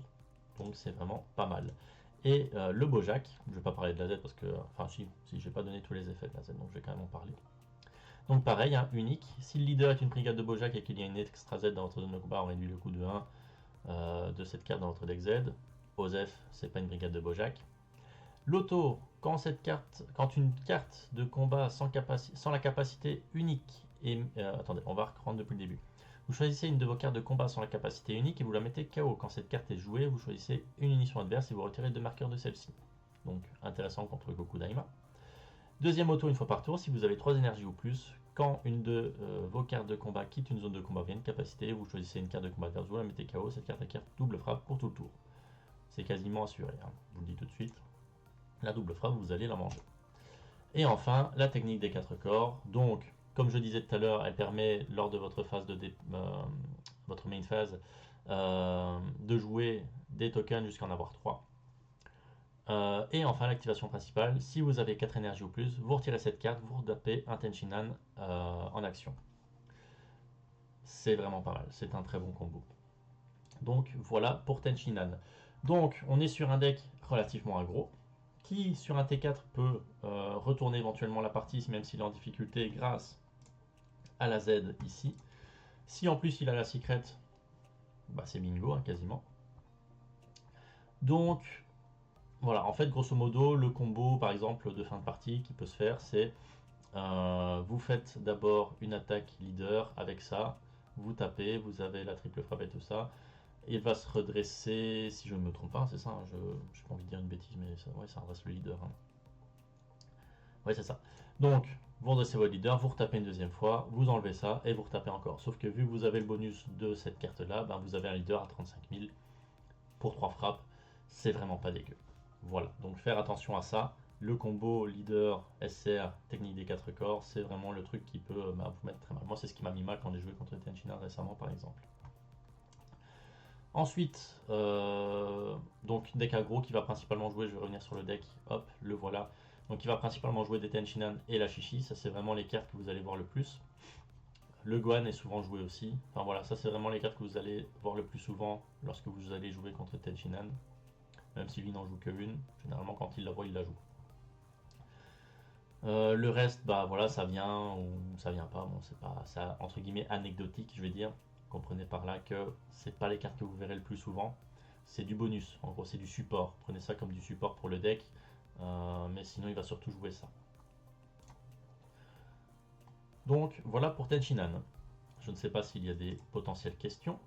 Donc, c'est vraiment pas mal. Et le Bojack, je ne vais pas parler de la Z parce que, enfin, si je vais pas donné tous les effets de la Z, donc je vais quand même en parler. Donc pareil, hein, unique. Si le leader est une brigade de Bojack et qu'il y a une extra Z dans votre zone de combat, on réduit le coût de 1 de cette carte dans votre deck Z. Osef, c'est pas une brigade de Bojack. L'auto, quand une carte de combat sans la capacité unique et attendez, on va reprendre depuis le début. Vous choisissez une de vos cartes de combat sans la capacité unique et vous la mettez KO. Quand cette carte est jouée, vous choisissez une munition adverse et vous retirez 2 marqueurs de celle-ci. Donc intéressant contre Goku Daima. Deuxième auto une fois par tour, si vous avez 3 énergies ou plus, quand une de vos cartes de combat quitte une zone de combat via une capacité, vous choisissez une carte de combat adverse, vous la mettez KO, cette carte acquiert double frappe pour tout le tour. C'est quasiment assuré, hein. Je vous le dis tout de suite. La double frappe, vous allez la manger. Et enfin, la technique des 4 corps. Donc, comme je disais tout à l'heure, elle permet lors de votre phase votre main phase de jouer des tokens jusqu'à en avoir 3. Et enfin, l'activation principale, si vous avez 4 énergies ou plus, vous retirez cette carte, vous retapez un Tenshinhan en action. C'est vraiment pas mal, c'est un très bon combo. Donc voilà pour Tenshinhan. Donc on est sur un deck relativement aggro, qui sur un T4 peut retourner éventuellement la partie, même s'il est en difficulté grâce à la Z ici. Si en plus il a la secret, bah c'est bingo hein, quasiment. Donc voilà, en fait, grosso modo, le combo, par exemple, de fin de partie qui peut se faire, c'est vous faites d'abord une attaque leader avec ça, vous tapez, vous avez la triple frappe et tout ça. Il va se redresser, si je ne me trompe pas, c'est ça, hein, je n'ai pas envie de dire une bêtise, mais ça, ouais, ça redresse le leader. Hein. Ouais, c'est ça. Donc, vous redressez votre leader, vous retapez une deuxième fois, vous enlevez ça et vous retapez encore. Sauf que vu que vous avez le bonus de cette carte-là, ben, vous avez un leader à 35 000 pour 3 frappes, c'est vraiment pas dégueu. Voilà, donc faire attention à ça. Le combo leader SR technique des 4 corps, c'est vraiment le truc qui peut vous mettre très mal. Moi, c'est ce qui m'a mis mal quand j'ai joué contre Tenshinhan récemment, par exemple. Ensuite, donc deck aggro qui va principalement jouer, je vais revenir sur le deck, hop, le voilà. Donc il va principalement jouer des Tenshinhan et la Shishi, ça c'est vraiment les cartes que vous allez voir le plus. Le Gohan est souvent joué aussi. Enfin voilà, ça c'est vraiment les cartes que vous allez voir le plus souvent lorsque vous allez jouer contre Tenshinhan. Même si lui n'en joue qu'une, généralement quand il la voit, il la joue. Le reste, bah voilà, ça vient ou ça vient pas. Bon, c'est pas ça entre guillemets anecdotique, je vais dire. Comprenez par là que c'est pas les cartes que vous verrez le plus souvent. C'est du bonus. En gros, c'est du support. Prenez ça comme du support pour le deck. Mais sinon, il va surtout jouer ça. Donc voilà pour Tenshinhan. Je ne sais pas s'il y a des potentielles questions.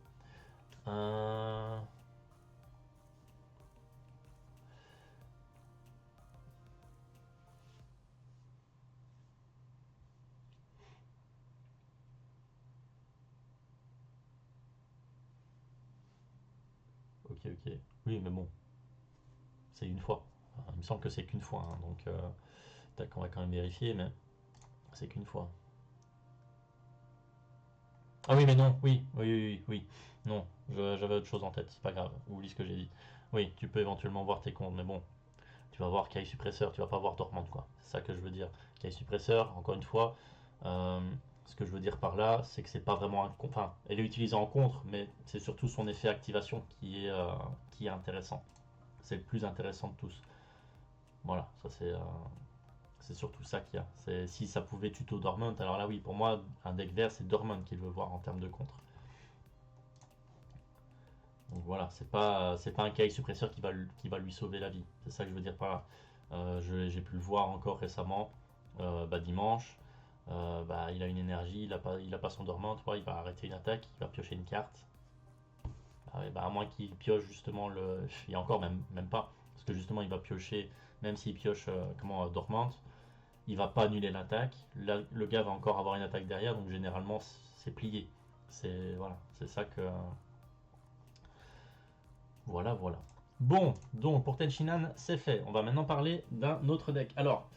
Ok, ok. Oui, mais bon, c'est une fois. Il me semble que c'est qu'une fois. Hein, donc, on va quand même vérifier, mais c'est qu'une fois. Ah oui, mais non, oui, oui, oui, oui. Non, j'avais autre chose en tête, c'est pas grave. Oublie ce que j'ai dit. Oui, tu peux éventuellement voir tes comptes, mais bon, tu vas voir Kai Suppresseur, tu vas pas voir Dormant, quoi. C'est ça que je veux dire. Kai Suppresseur, encore une fois, euh, ce que je veux dire par là, c'est que c'est pas vraiment un. Enfin, elle est utilisée en contre, mais c'est surtout son effet activation qui est intéressant. C'est le plus intéressant de tous. Voilà, ça c'est surtout ça qu'il y a. Si ça pouvait tuto Dormant, alors là oui, pour moi, un deck vert, c'est Dormant qu'il veut voir en termes de contre. Donc voilà, c'est pas un Kai suppresseur qui va lui sauver la vie. C'est ça que je veux dire par là. J'ai pu le voir encore récemment, dimanche. Bah, il a une énergie, il a pas son dormant, il va arrêter une attaque, il va piocher une carte. Ah ouais, bah, à moins qu'il pioche justement le. Et encore même pas. Parce que justement il va piocher, même s'il pioche dormante, il va pas annuler l'attaque. Le gars va encore avoir une attaque derrière, donc généralement c'est plié. C'est voilà, c'est ça que. Voilà. Bon, donc pour Tenchinan, c'est fait. On va maintenant parler d'un autre deck. Alors,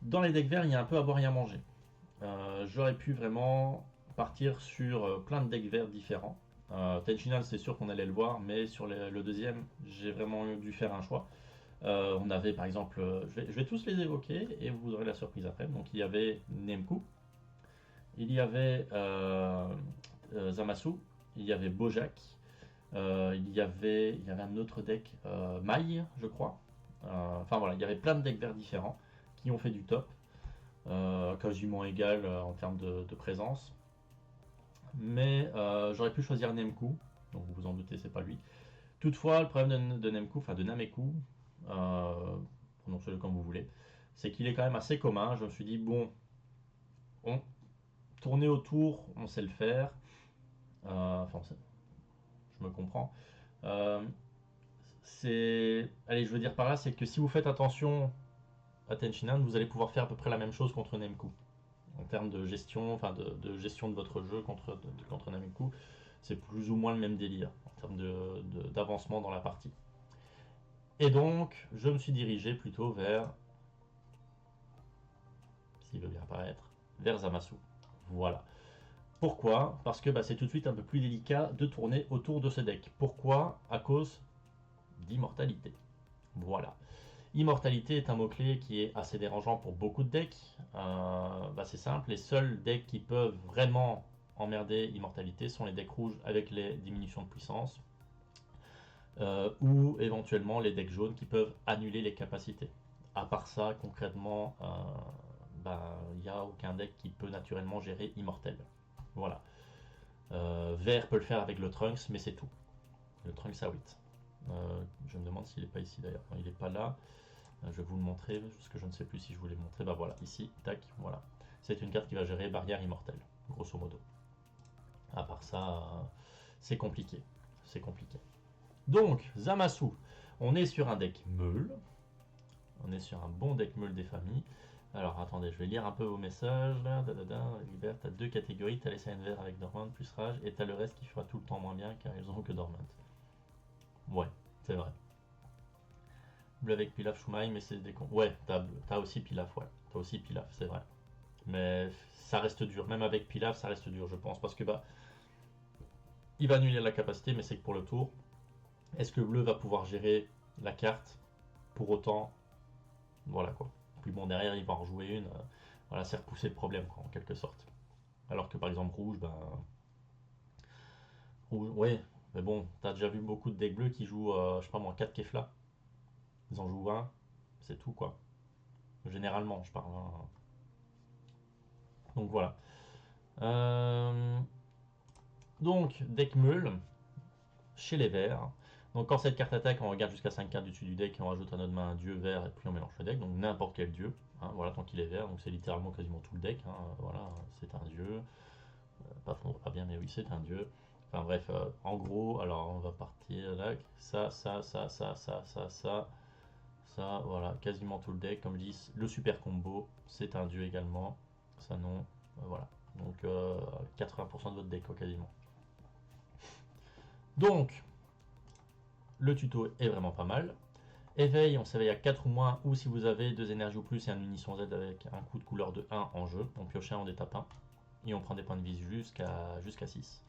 dans les decks verts, il y a un peu à boire et à manger. J'aurais pu vraiment partir sur plein de decks verts différents. Tenchinan, c'est sûr qu'on allait le voir, mais sur le deuxième, j'ai vraiment dû faire un choix. On avait par exemple, je vais tous les évoquer et vous aurez la surprise après. Donc il y avait Nemku, il y avait Zamasu, il y avait Bojack, il y avait un autre deck, Mai, je crois. Enfin voilà, il y avait plein de decks verts différents qui ont fait du top, quasiment égal en termes de présence. Mais j'aurais pu choisir Nemku, donc vous vous en doutez, c'est pas lui. Toutefois, le problème de Nemku, enfin de Nameku, prononcez-le comme vous voulez, c'est qu'il est quand même assez commun. Je me suis dit, bon, on, tourner autour, on sait le faire. Enfin, je me comprends. Euh, allez, je veux dire par là, c'est que si vous faites attention à Tenchinan, vous allez pouvoir faire à peu près la même chose contre Nemku. En termes de gestion, enfin de gestion de votre jeu contre Nameku, c'est plus ou moins le même délire en termes d'avancement dans la partie. Et donc, je me suis dirigé plutôt vers, s'il veut bien apparaître, vers Zamasu. Voilà. Pourquoi? Parce que bah, c'est tout de suite un peu plus délicat de tourner autour de ce deck. Pourquoi? À cause d'immortalité. Voilà. Immortalité est un mot-clé qui est assez dérangeant pour beaucoup de decks. Bah, c'est simple, les seuls decks qui peuvent vraiment emmerder Immortalité sont les decks rouges avec les diminutions de puissance. Ou éventuellement les decks jaunes qui peuvent annuler les capacités. À part ça, concrètement, il n'y a aucun deck qui peut naturellement gérer Immortel. Voilà. Vert peut le faire avec le Trunks, mais c'est tout. Le Trunks à 8. Je me demande s'il n'est pas ici d'ailleurs. Il n'est pas là. Je vais vous le montrer, parce que je ne sais plus si je vous l'ai montré. Bah voilà, ici, tac, voilà. C'est une carte qui va gérer barrière immortelle, grosso modo. À part ça, c'est compliqué. C'est compliqué. Donc, Zamasu, on est sur un deck meule. On est sur un bon deck meule des familles. Alors, attendez, je vais lire un peu vos messages. Là, Hubert, t'as deux catégories. T'as les Saiyan vert avec Dormant plus Rage. Et t'as le reste qui fera tout le temps moins bien car ils n'ont que Dormant. Ouais, c'est vrai. Bleu avec Pilaf, Shumai, mais c'est des cons. Ouais, t'as aussi Pilaf, ouais. T'as aussi Pilaf, c'est vrai. Mais ça reste dur. Même avec Pilaf, ça reste dur, je pense. Parce que bah, il va annuler la capacité, mais c'est que pour le tour. Est-ce que Bleu va pouvoir gérer la carte? Pour autant, voilà quoi. Puis bon, derrière, il va en rejouer une. Voilà, c'est repousser le problème, quoi, en quelque sorte. Alors que par exemple, Rouge, ben. Rouge, ouais, mais bon, t'as déjà vu beaucoup de decks bleus qui jouent, je sais pas moi, 4 Kefla. Ils en jouent un, c'est tout, quoi. Généralement, je parle, hein. Donc voilà. Euh, Donc, deck meule, chez les verts. Donc quand cette carte attaque, on regarde jusqu'à 5 cartes du dessus du deck et on rajoute à notre main un dieu vert et puis on mélange le deck. Donc n'importe quel dieu, hein, voilà, tant qu'il est vert. Donc c'est littéralement quasiment tout le deck, hein, voilà, c'est un dieu. Pas bien, mais oui, c'est un dieu. Enfin bref, en gros, alors on va partir là. Ça, voilà, quasiment tout le deck. Comme je dis, le super combo, c'est un dieu également. Ça non, voilà. Donc 80% de votre deck, quoi, quasiment. Donc, le tuto est vraiment pas mal. Éveil, on s'éveille à 4 ou moins, ou si vous avez 2 énergies ou plus et un munition Z avec un coup de couleur de 1 en jeu, on pioche un, on détape 1. Et on prend des points de vie jusqu'à 6.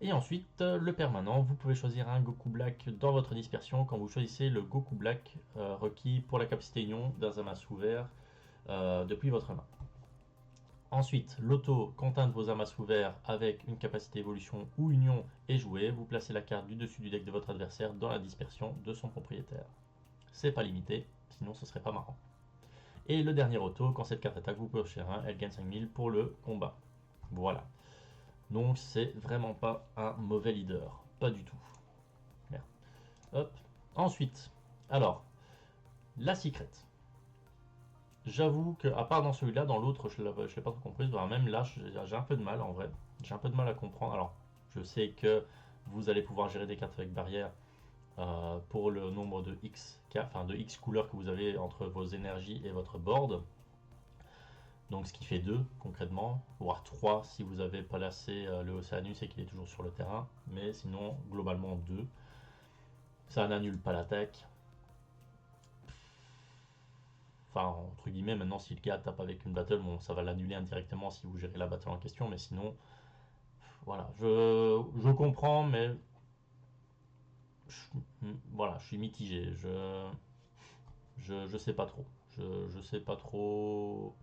Et ensuite, le permanent, vous pouvez choisir un Goku Black dans votre dispersion quand vous choisissez le Goku Black requis pour la capacité union d'un Zamasu vert depuis votre main. Ensuite, l'auto, quand un de vos Zamasu verts avec une capacité évolution ou union est joué, vous placez la carte du dessus du deck de votre adversaire dans la dispersion de son propriétaire. C'est pas limité, sinon ce serait pas marrant. Et le dernier auto, quand cette carte attaque, vous piochez un, elle gagne 5000 pour le combat. Voilà. Donc c'est vraiment pas un mauvais leader. Pas du tout. Merde. Hop. Ensuite, alors, la secret. J'avoue que, à part dans celui-là, dans l'autre, je ne l'ai pas trop compris. Bah, même là, j'ai un peu de mal en vrai. J'ai un peu de mal à comprendre. Alors, je sais que vous allez pouvoir gérer des cartes avec barrière pour le nombre de enfin de X couleurs que vous avez entre vos énergies et votre board. Donc, ce qui fait 2 concrètement, voire 3 si vous avez pas lassé le Océanus et qu'il est toujours sur le terrain. Mais sinon, globalement 2. Ça n'annule pas l'attaque. Enfin, entre guillemets, maintenant, si le gars tape avec une battle, bon, ça va l'annuler indirectement si vous gérez la battle en question, mais sinon, voilà, je comprends, mais voilà, je suis mitigé. Je sais pas trop. Je sais pas trop.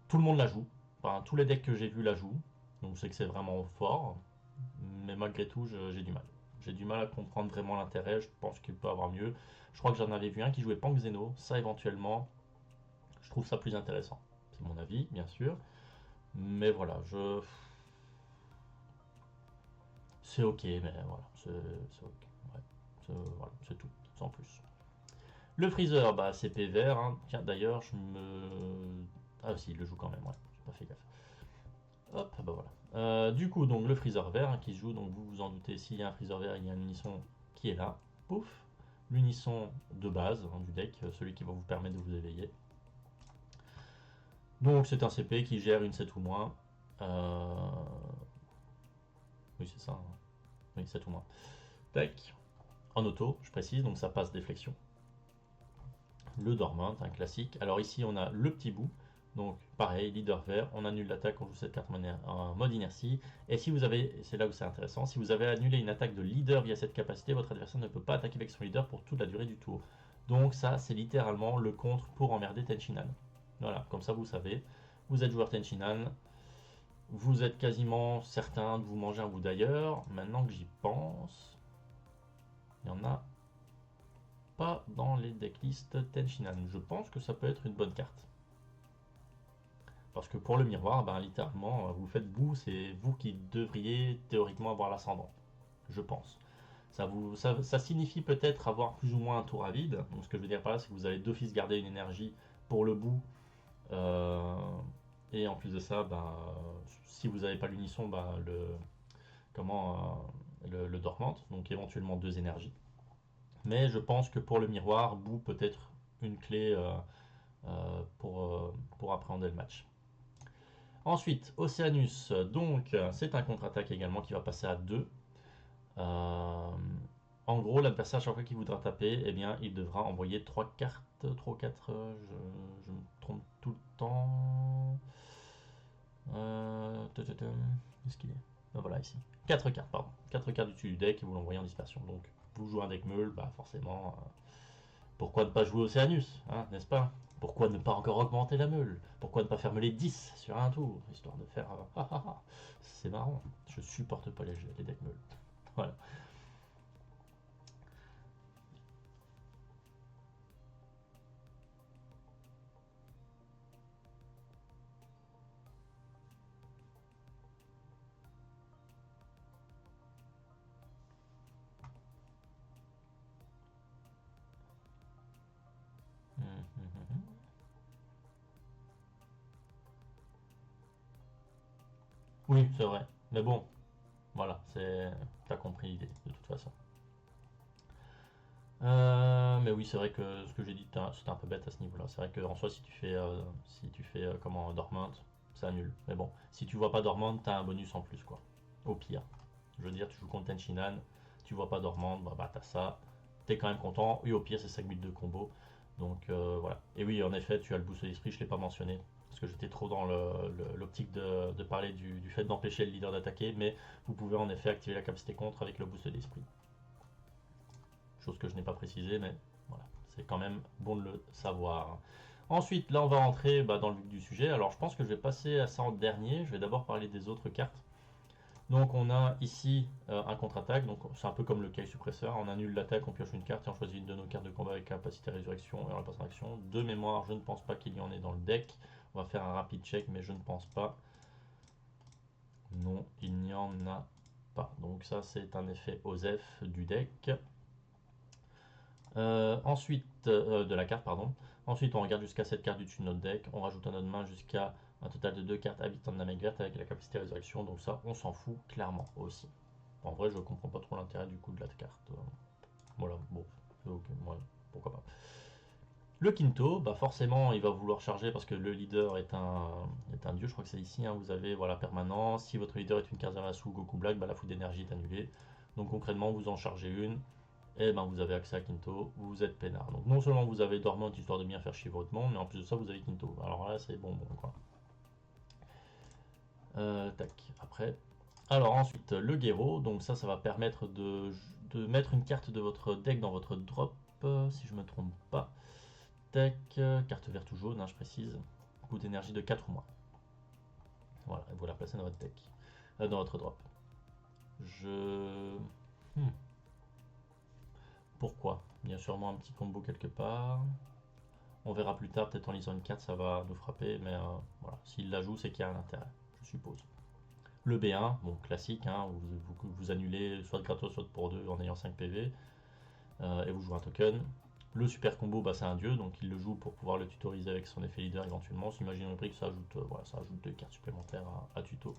Tout le monde la joue. Enfin, tous les decks que j'ai vus la jouent. Donc, je sais que c'est vraiment fort. Mais malgré tout, j'ai du mal. J'ai du mal à comprendre vraiment l'intérêt. Je pense qu'il peut avoir mieux. Je crois que j'en avais vu un qui jouait Pank Zeno. Ça, éventuellement, je trouve ça plus intéressant. C'est mon avis, bien sûr. Mais voilà, c'est ok, mais voilà, c'est ok. Ouais, voilà, c'est tout, sans plus. Le freezer, bah c'est P vert. Hein. Tiens, d'ailleurs, je me. Ah, si, il le joue quand même, ouais, j'ai pas fait gaffe. Hop, bah voilà. Du coup, donc le freezer vert hein, qui se joue, donc vous vous en doutez, s'il y a un freezer vert, il y a un unisson qui est là. Pouf, l'unisson de base hein, du deck, celui qui va vous permettre de vous éveiller. Donc c'est un CP qui gère une 7 ou moins. Oui, c'est ça. Hein. Oui, 7 ou moins. Tac. En auto, je précise, donc ça passe déflexion. Le dormant, un classique. Alors ici, on a le petit bout. Donc pareil, leader vert, on annule l'attaque, on joue cette carte en mode inertie. Et si vous avez, c'est là où c'est intéressant, si vous avez annulé une attaque de leader via cette capacité, votre adversaire ne peut pas attaquer avec son leader pour toute la durée du tour. Donc ça, c'est littéralement le contre pour emmerder Tenchinan. Voilà, comme ça vous savez, vous êtes joueur Tenchinan, vous êtes quasiment certain de vous manger un bout d'ailleurs. Maintenant que j'y pense, il y en a pas dans les decklists Tenchinan. Je pense que ça peut être une bonne carte. Parce que pour le miroir, ben, littéralement, vous faites boue, c'est vous qui devriez théoriquement avoir l'ascendant. Je pense. Ça signifie peut-être avoir plus ou moins un tour à vide. Donc ce que je veux dire par là, c'est que vous allez d'office garder une énergie pour le bout. Euh, et en plus de ça, ben, si vous n'avez pas l'unisson, ben, le dormante. Donc éventuellement deux énergies. Mais je pense que pour le miroir, bout peut être une clé pour appréhender le match. Ensuite, Océanus, donc c'est un contre-attaque également qui va passer à 2. En gros, l'adversaire, chaque fois qu'il voudra taper, eh bien, il devra envoyer 3 cartes, 3 ou 4, je me trompe tout le temps. Où est-ce qu'il est Ben voilà, ici. 4 cartes, pardon. 4 cartes du dessus du deck et vous l'envoyez en dispersion. Donc, vous jouez un deck meule, bah forcément, pourquoi ne pas jouer Océanus, hein, n'est-ce pas? Pourquoi ne pas encore augmenter la meule? Pourquoi ne pas faire meuler 10 sur un tour, histoire de faire... c'est marrant, je supporte pas les decks meules. Voilà. Oui, c'est vrai. Mais bon, voilà, t'as compris l'idée, de toute façon. Mais oui, c'est vrai que ce que j'ai dit, c'était un peu bête à ce niveau-là. C'est vrai qu'en soi, si tu fais comment, Dormant, ça annule. Mais bon, si tu vois pas Dormant, t'as un bonus en plus, quoi. Au pire. Je veux dire, tu joues contre Tenchinan, tu vois pas Dormant, bah t'as ça. T'es quand même content. Et au pire, c'est 5 minutes de combo. Donc voilà. Et oui, en effet, tu as le boost d'esprit, je l'ai pas mentionné. Parce que j'étais trop dans l'optique de parler du fait d'empêcher le leader d'attaquer. Mais vous pouvez en effet activer la capacité contre avec le boost d'esprit. Chose que je n'ai pas précisé, mais voilà, c'est quand même bon de le savoir. Ensuite, là, on va rentrer dans le vif du sujet. Alors, je pense que je vais passer à ça en dernier. Je vais d'abord parler des autres cartes. Donc, on a ici un contre-attaque. Donc, c'est un peu comme le Kai suppresseur. On annule l'attaque, on pioche une carte et on choisit une de nos cartes de combat avec capacité résurrection et on la passe en action. De mémoire, je ne pense pas qu'il y en ait dans le deck. On va faire un rapide check, mais je ne pense pas. Non, il n'y en a pas. Donc, ça, c'est un effet OSEF du deck. Ensuite, de la carte, pardon. Ensuite, on regarde jusqu'à cette carte du dessus de notre deck. On rajoute à notre main jusqu'à un total de 2 cartes habitants de la main verte avec la capacité de résurrection. Donc ça, on s'en fout clairement aussi. En vrai, je comprends pas trop l'intérêt du coup de la carte. Voilà, bon, ok, ouais, pourquoi pas. Le Quinto, bah forcément, il va vouloir charger parce que le leader est un dieu. Je crois que c'est ici. Hein, vous avez voilà permanent. Si votre leader est une carte Zamasu ou Goku Black, bah, la foudre d'énergie est annulée. Donc concrètement, vous en chargez une et ben vous avez accès à Quinto, vous êtes peinard. Donc non seulement vous avez Dormante histoire de bien faire chier votre monde, mais en plus de ça vous avez Quinto. Alors là c'est bon quoi. Tac, après. Alors ensuite le Guéro, donc ça va permettre de mettre une carte de votre deck dans votre drop, si je me trompe pas. Tac, carte verte ou jaune, hein, je précise. Coût d'énergie de 4 ou moins. Voilà, et vous la placez dans votre deck. Dans votre drop. Je... Pourquoi? Il y a sûrement un petit combo quelque part. On verra plus tard, peut-être en lisant une carte, ça va nous frapper, mais voilà, s'il la joue, c'est qu'il y a un intérêt, je suppose. Le B1, bon, classique, hein, vous annulez soit gratos, soit pour 2 en ayant 5 PV, et vous jouez un token. Le super combo, bah, c'est un dieu, donc il le joue pour pouvoir le tutoriser avec son effet leader éventuellement. Imaginons que ça ajoute, voilà, ça ajoute 2 cartes supplémentaires à tuto.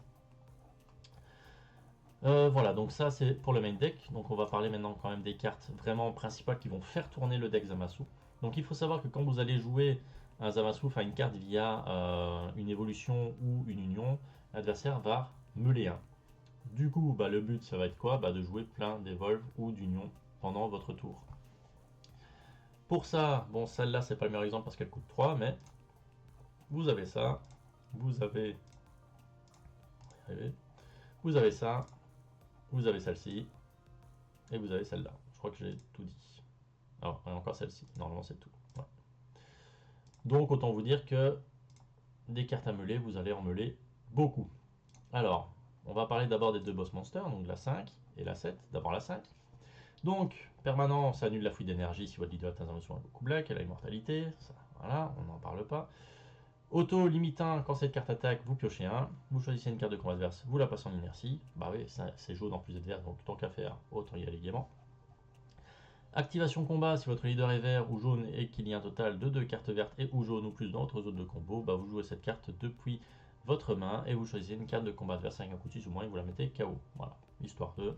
Voilà, donc ça c'est pour le main deck. Donc on va parler maintenant quand même des cartes vraiment principales qui vont faire tourner le deck Zamasu. Donc il faut savoir que quand vous allez jouer un Zamasu, enfin une carte via une évolution ou une union, l'adversaire va meuler un. Du coup, bah, le but ça va être quoi? Bah, de jouer plein d'évolve ou d'union pendant votre tour. Pour ça, bon celle-là c'est pas le meilleur exemple parce qu'elle coûte 3, mais vous avez ça, vous avez, vous avez ça, vous avez celle-ci, et vous avez celle-là. Je crois que j'ai tout dit. Alors, et encore celle-ci. Normalement, c'est tout. Ouais. Donc, autant vous dire que des cartes à meuler, vous allez en meuler beaucoup. Alors, on va parler d'abord des deux boss monsters, donc la 5 et la 7. D'abord la 5. Donc, permanent, ça annule la fuite d'énergie si votre leader est un sur un coup black, elle a immortalité. Ça, voilà, on n'en parle pas. Auto limitant, quand cette carte attaque, vous piochez un. Vous choisissez une carte de combat adverse, vous la passez en inertie. Bah oui, c'est jaune en plus d'être vert, donc tant qu'à faire, autant y aller gaiement. Activation combat, si votre leader est vert ou jaune et qu'il y a un total de 2 cartes vertes et ou jaunes ou plus dans votre zone de combo, bah vous jouez cette carte depuis votre main et vous choisissez une carte de combat adverse avec un coup de 6 ou moins et vous la mettez KO. Voilà, histoire de...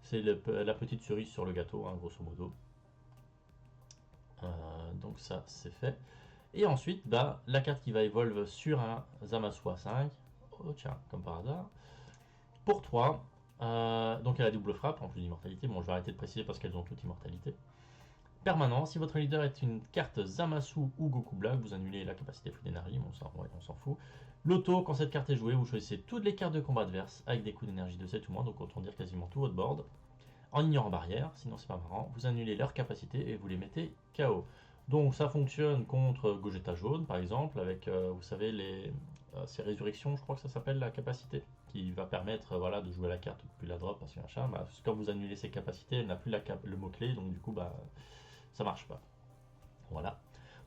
C'est la petite cerise sur le gâteau, hein, grosso modo. Donc ça, c'est fait. Et ensuite, bah, la carte qui va évoluer sur un Zamasu 5. Oh tiens, comme par hasard. Pour 3. Donc elle a double frappe en plus d'immortalité. Bon, je vais arrêter de préciser parce qu'elles ont toutes immortalité. Permanent, si votre leader est une carte Zamasu ou Goku Black, vous annulez la capacité flux d'énergie, on s'en fout. L'auto, quand cette carte est jouée, vous choisissez toutes les cartes de combat adverses avec des coups d'énergie de 7 ou moins, donc autant dire quasiment tout votre board. En ignorant barrière, sinon c'est pas marrant, vous annulez leur capacité et vous les mettez KO. Donc ça fonctionne contre Gogeta jaune par exemple, avec, vous savez, ces résurrections, je crois que ça s'appelle la capacité, qui va permettre voilà, de jouer la carte depuis la drop, parce que machin, bah, quand vous annulez ses capacités, elle n'a plus le mot-clé, donc du coup, bah, ça marche pas. Voilà.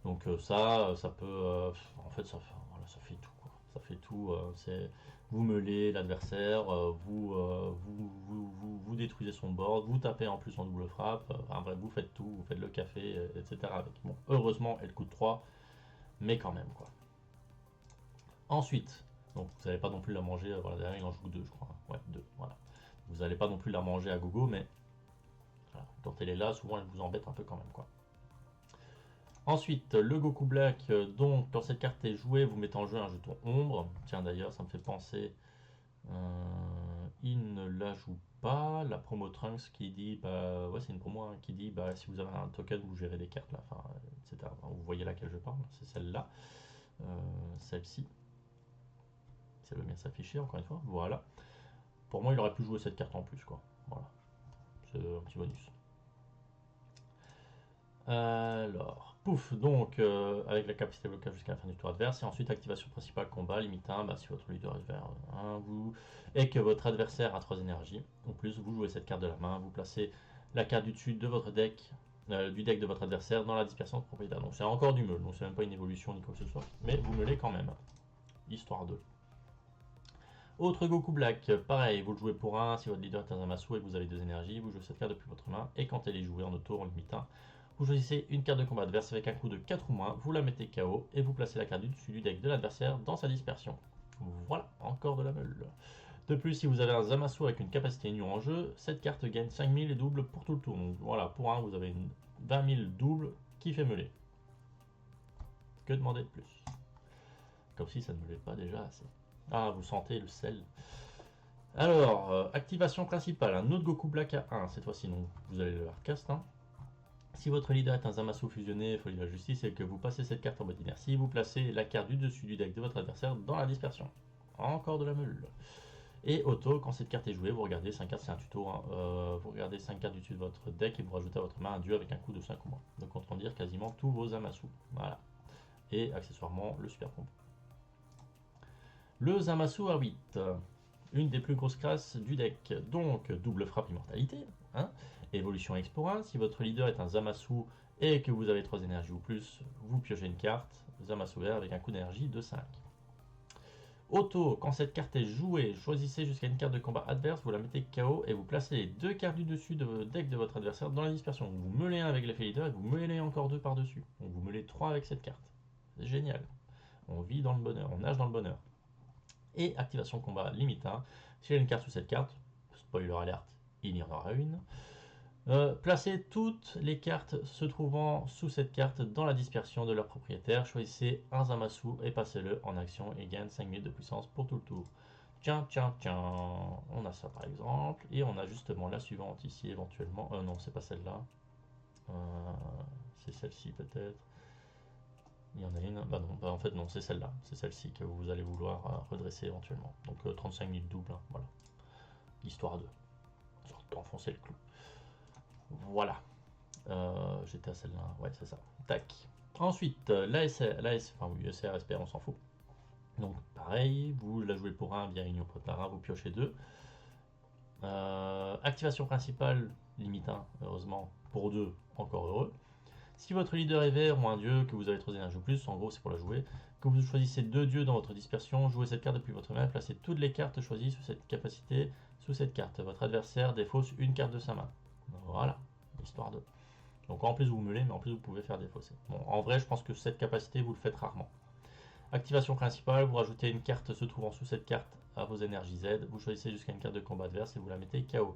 Donc ça peut, en fait, voilà, ça fait tout, quoi. Ça fait tout. C'est vous meulez l'adversaire, vous détruisez son board, vous tapez en plus en double frappe. Enfin bref, vous faites tout, vous faites le café, etc. avec. Bon, heureusement, elle coûte 3, mais quand même, quoi. Ensuite, donc vous n'allez pas non plus la manger. Voilà, derrière il en joue 2, je crois. Ouais, 2. Voilà. Vous n'allez pas non plus la manger à gogo, mais voilà, quand elle est là, souvent elle vous embête un peu quand même, quoi. Ensuite, le Goku Black, donc quand cette carte est jouée, vous mettez en jeu un jeton ombre. Tiens d'ailleurs, ça me fait penser, il ne la joue pas. La promo Trunks qui dit, bah ouais c'est une promo hein, qui dit, bah si vous avez un token, vous gérez des cartes là, enfin, etc. Vous voyez laquelle je parle, c'est celle-là. Celle-ci. Ça veut bien s'afficher encore une fois, voilà. Pour moi, il aurait pu jouer cette carte en plus, quoi. Voilà, c'est un petit bonus. Alors, pouf, donc avec la capacité de blocage jusqu'à la fin du tour adverse, et ensuite activation principale combat, limite 1, bah, si votre leader est vers 1, et que votre adversaire a 3 énergies, en plus vous jouez cette carte de la main, vous placez la carte du dessus de votre deck, du deck de votre adversaire dans la dispersion de propriétaire. Donc c'est encore du meule, donc c'est même pas une évolution ni quoi que ce soit, mais vous meulez quand même, histoire de. Autre Goku Black, pareil, vous le jouez pour 1, si votre leader est un Zamasu et que vous avez 2 énergies, vous jouez cette carte depuis votre main, et quand elle est jouée en auto, en limite 1, Vous choisissez une carte de combat adverse avec un coût de 4 ou moins, vous la mettez KO et vous placez la carte du dessus du deck de l'adversaire dans sa dispersion. Voilà, encore de la meule. De plus, si vous avez un Zamasu avec une capacité union en jeu, cette carte gagne 5000 et double pour tout le tour. Donc voilà, pour un, vous avez une 20 000 double qui fait meuler. Que demander de plus? Comme si ça ne meulait pas déjà assez. Ah, vous sentez le sel. Alors, activation principale, un autre Goku Black à 1, cette fois-ci, donc vous allez le hardcast. Hein. Si votre leader est un Zamasu fusionné, Folie de la Justice, et que vous passez cette carte en mode inertie, vous placez la carte du dessus du deck de votre adversaire dans la dispersion. Encore de la meule. Et auto, quand cette carte est jouée, vous regardez 5 cartes, c'est un tuto, hein, vous regardez 5 cartes du dessus de votre deck et vous rajoutez à votre main un dieu avec un coût de 5 ou moins. Donc autant dire quasiment tous vos Zamasu. Voilà. Et accessoirement le super combo. Le Zamasu à 8, une des plus grosses classes du deck. Donc double frappe immortalité, hein, évolution X pour 1. Si votre leader est un Zamasu et que vous avez 3 énergies ou plus, vous piochez une carte Zamasu vert avec un coût d'énergie de 5. Auto, quand cette carte est jouée, choisissez jusqu'à une carte de combat adverse, vous la mettez KO et vous placez les 2 cartes du dessus de deck de votre adversaire dans la dispersion. Vous meulez un avec l'effet leader et vous meulez encore 2 par-dessus. Donc vous meulez 3 avec cette carte. C'est génial. On vit dans le bonheur, on nage dans le bonheur. Et activation combat limite 1. S'il y a une carte sous cette carte, spoiler alert, il y en aura une. Placez toutes les cartes se trouvant sous cette carte dans la dispersion de leur propriétaire. Choisissez un Zamasu et passez-le en action et gagne 5000 de puissance pour tout le tour. Tiens, tiens, tiens, on a ça par exemple. Et on a justement la suivante ici éventuellement. Non, c'est pas celle-là. C'est celle-ci peut-être. Il y en a une. Bah non, bah en fait non, c'est celle-là. C'est celle-ci que vous allez vouloir redresser éventuellement. Donc 35 000 double, hein, voilà. Histoire de enfoncer le clou. Voilà. J'étais à celle-là. Ouais, c'est ça. Tac. Ensuite, enfin oui, SRSP, on s'en fout. Donc pareil, vous la jouez pour 1 via Union Potara, vous piochez 2. Activation principale, limite 1, heureusement. Pour 2, encore heureux. Si votre leader est vert ou un dieu, que vous avez 3 énergies ou plus, en gros c'est pour la jouer, que vous choisissez 2 dieux dans votre dispersion, jouez cette carte depuis votre main, placez toutes les cartes choisies sous cette capacité, sous cette carte. Votre adversaire défausse une carte de sa main. Voilà, histoire de... Donc en plus vous meulez, mais en plus vous pouvez faire défausser. Bon, en vrai je pense que cette capacité vous le faites rarement. Activation principale, vous rajoutez une carte se trouvant sous cette carte à vos énergies Z, vous choisissez jusqu'à une carte de combat adverse et vous la mettez KO.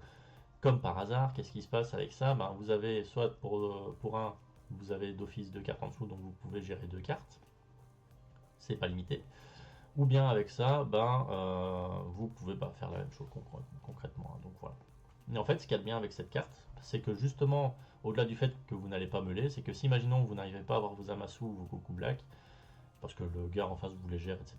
Comme par hasard, qu'est-ce qui se passe avec ça? Vous avez soit pour un, vous avez d'office 2 cartes en dessous, donc vous pouvez gérer 2 cartes. C'est pas limité. Ou bien avec ça, vous pouvez faire la même chose concrètement. Donc voilà. Mais en fait, ce qu'il y a de bien avec cette carte, c'est que justement, au-delà du fait que vous n'allez pas meuler, c'est que si imaginons que vous n'arrivez pas à avoir vos Zamasu ou vos Goku Black, parce que le gars en face vous les gère, etc.,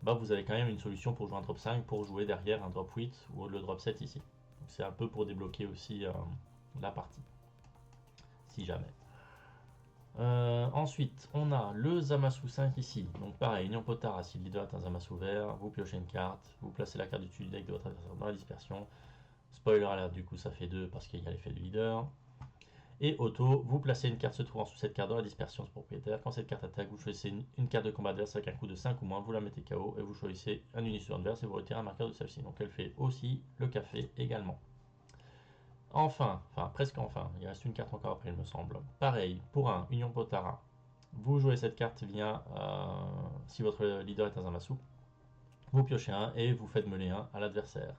vous avez quand même une solution pour jouer un drop 5, pour jouer derrière un drop 8 ou le drop 7 ici. C'est un peu pour débloquer aussi la partie, si jamais. Ensuite, on a le Zamasu 5 ici. Donc pareil, Union Potara, si le leader est un Zamasu vert, vous piochez une carte, vous placez la carte du dessus du deck de votre adversaire dans la dispersion. Spoiler alert, du coup ça fait 2 parce qu'il y a l'effet de leader. Et auto, vous placez une carte se trouvant sous cette carte dans la dispersion de propriétaire. Quand cette carte attaque, vous choisissez une carte de combat adverse avec un coût de 5 ou moins, vous la mettez KO et vous choisissez un unisson adverse et vous retirez un marqueur de celle-ci. Donc elle fait aussi le café également. Enfin, presque enfin, il reste une carte encore après il me semble. Pareil, pour un Union Potara, vous jouez cette carte via, si votre leader est un Zamasu, vous piochez un et vous faites meuler un à l'adversaire.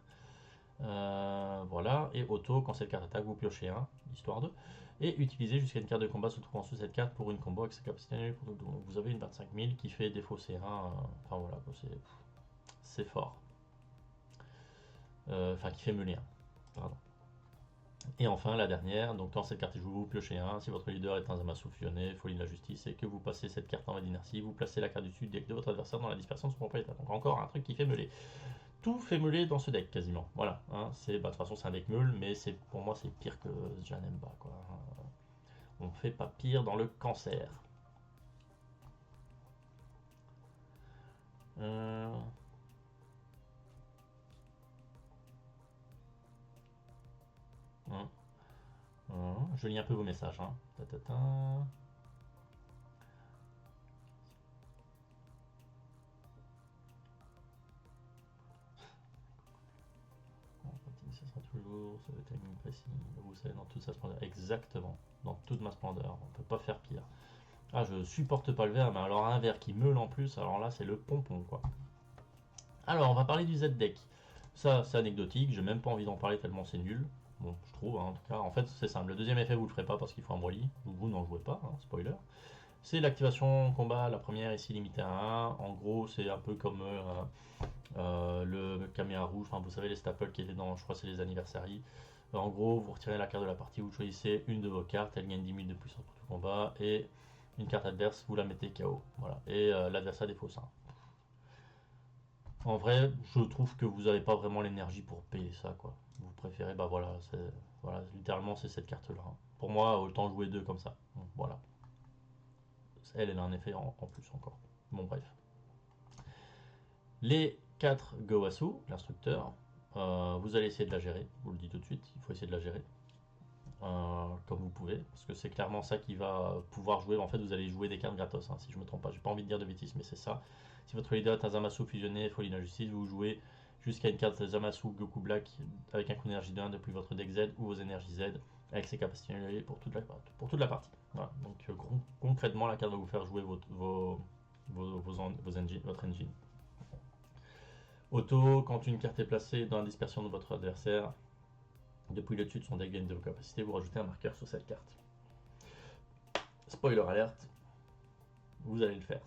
Voilà, et auto, quand cette carte attaque, vous piochez un, histoire de, et utilisez jusqu'à une carte de combat se trouvant sous cette carte pour une combo avec sa capacité annulée pour tout le tour. Donc vous avez une 25 000 qui fait défausser un, enfin voilà, c'est fort. Enfin, qui fait meuler un, pardon. Et enfin, la dernière, donc quand cette carte est jouée, vous piochez un. Si votre leader est un Zamasu fusionné, Folie de la Justice, et que vous passez cette carte en mode d'inertie, vous placez la carte du dessus du deck de votre adversaire dans la dispersion de son propriétaire. Donc encore un truc qui fait meuler. Tout fait meuler dans ce deck quasiment. Voilà. Hein, de toute façon, c'est un deck meule, mais pour moi, c'est pire que Janemba, quoi. On fait pas pire dans le cancer. Je lis un peu vos messages. Hein. Ce sera toujours ça va être timing précis. Vous savez, dans toute sa splendeur. Exactement. Dans toute ma splendeur. On peut pas faire pire. Ah, je supporte pas le vert, mais alors un vert qui meule en plus, alors là, c'est le pompon, quoi. Alors, on va parler du Z-Deck. Ça, c'est anecdotique, j'ai même pas envie d'en parler tellement c'est nul. Bon, je trouve, hein, en tout cas. En fait, c'est simple. Le deuxième effet, vous le ferez pas parce qu'il faut un Broly. Vous n'en jouez pas, hein, spoiler. C'est l'activation combat, la première ici limitée à 1. En gros, c'est un peu comme le caméra rouge. Enfin, vous savez, les staples qui étaient dans, je crois, c'est les anniversaries. En gros, vous retirez la carte de la partie, vous choisissez une de vos cartes, elle gagne 10 000 de puissance pour tout combat. Et une carte adverse, vous la mettez KO. Voilà. Et l'adversaire défausse 1. En vrai, je trouve que vous n'avez pas vraiment l'énergie pour payer ça, quoi. Vous préférez, bah voilà, voilà, littéralement c'est cette carte-là, hein. Pour moi, autant jouer deux comme ça. Bon, voilà. Elle a un effet en plus encore. Bon, bref. Les 4 Gowasu, l'instructeur, vous allez essayer de la gérer. Je vous le dis tout de suite, il faut essayer de la gérer. Comme vous pouvez, parce que c'est clairement ça qui va pouvoir jouer. En fait, vous allez jouer des cartes gratos, hein, si je me trompe pas. J'ai pas envie de dire de bêtises, mais c'est ça. Si votre leader est un Zamasu fusionné, Folie d'Injustice, vous jouez jusqu'à une carte Zamasu Goku Black avec un coup d'énergie de 1 depuis votre deck Z ou vos énergies Z avec ses capacités pour toute la partie. Voilà. Donc concrètement, la carte va vous faire jouer votre engine. Auto, quand une carte est placée dans la dispersion de votre adversaire, depuis le dessus de son deck gain de vos capacités, vous rajoutez un marqueur sur cette carte. Spoiler alerte, vous allez le faire.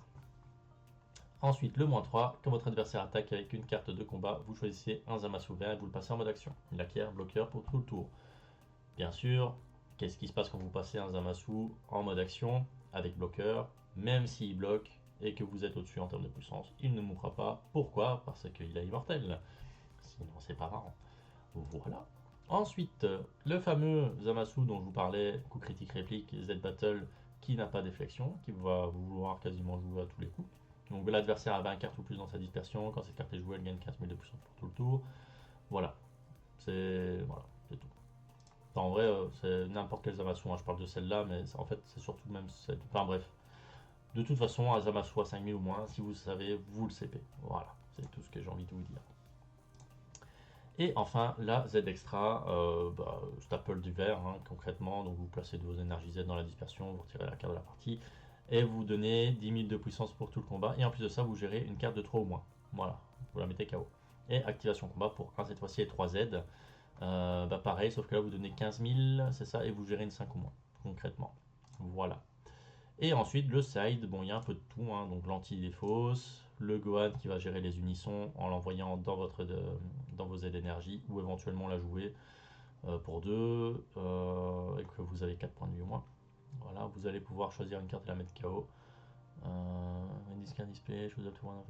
Ensuite, le -3, quand votre adversaire attaque avec une carte de combat, vous choisissez un Zamasu vert et vous le passez en mode action. Il acquiert bloqueur pour tout le tour. Bien sûr, qu'est-ce qui se passe quand vous passez un Zamasu en mode action avec bloqueur? Même s'il bloque et que vous êtes au-dessus en termes de puissance, il ne mourra pas. Pourquoi? Parce qu'il est immortel. Sinon, c'est pas marrant. Voilà. Ensuite, le fameux Zamasu dont je vous parlais, coup critique réplique, Z-Battle, qui n'a pas d'efflexion, qui va vouloir quasiment jouer à tous les coups. Donc l'adversaire a 20 cartes ou plus dans sa dispersion, quand cette carte est jouée, elle gagne 15 000 de puissance pour tout le tour. Voilà, c'est tout. Enfin, en vrai, c'est n'importe quel Zamasu, hein, je parle de celle-là, mais en fait c'est surtout même celle. Enfin bref, de toute façon, un Zamasu à 5000 ou moins, si vous savez, vous le CP. Voilà, c'est tout ce que j'ai envie de vous dire. Et enfin, la Z Extra, staple du vert, hein, concrètement. Donc vous placez de vos énergies Z dans la dispersion, vous retirez la carte de la partie, et vous donnez 10 000 de puissance pour tout le combat. Et en plus de ça, vous gérez une carte de 3 ou moins. Voilà, vous la mettez KO. Et activation combat pour 1 cette fois-ci et 3 Z. Pareil, sauf que là vous donnez 15 000, c'est ça, et vous gérez une 5 ou moins, concrètement. Voilà. Et ensuite, le side, bon, il y a un peu de tout, hein, donc l'anti-défausse, le Gohan qui va gérer les unissons en l'envoyant dans vos Z d'énergie ou éventuellement la jouer pour 2 et que vous avez 4 points de vie au moins. Voilà, vous allez pouvoir choisir une carte et la mettre KO. Discard display, choose up to one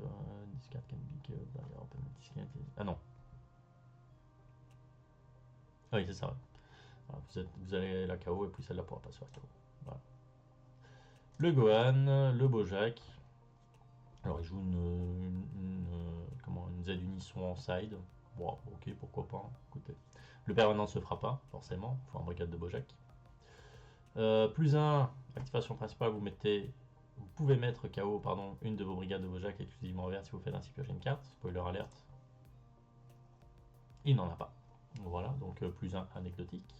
discard can be KO. Ah non. Ah oui, c'est ça. Voilà, vous allez la KO et puis celle-là pourra pas se faire KO. Voilà. Le Gohan, le Bojack. Alors il joue une Z unisson en side. Bon, ok, pourquoi pas, hein. Écoutez. Le permanent ne se fera pas, forcément. Il faut un brigade de Bojack. Plus 1, activation principale, vous pouvez mettre KO une de vos brigades de Bojack exclusivement verte si vous faites ainsi piocher une carte. Spoiler alerte. Il n'en a pas. Voilà, donc plus 1 anecdotique.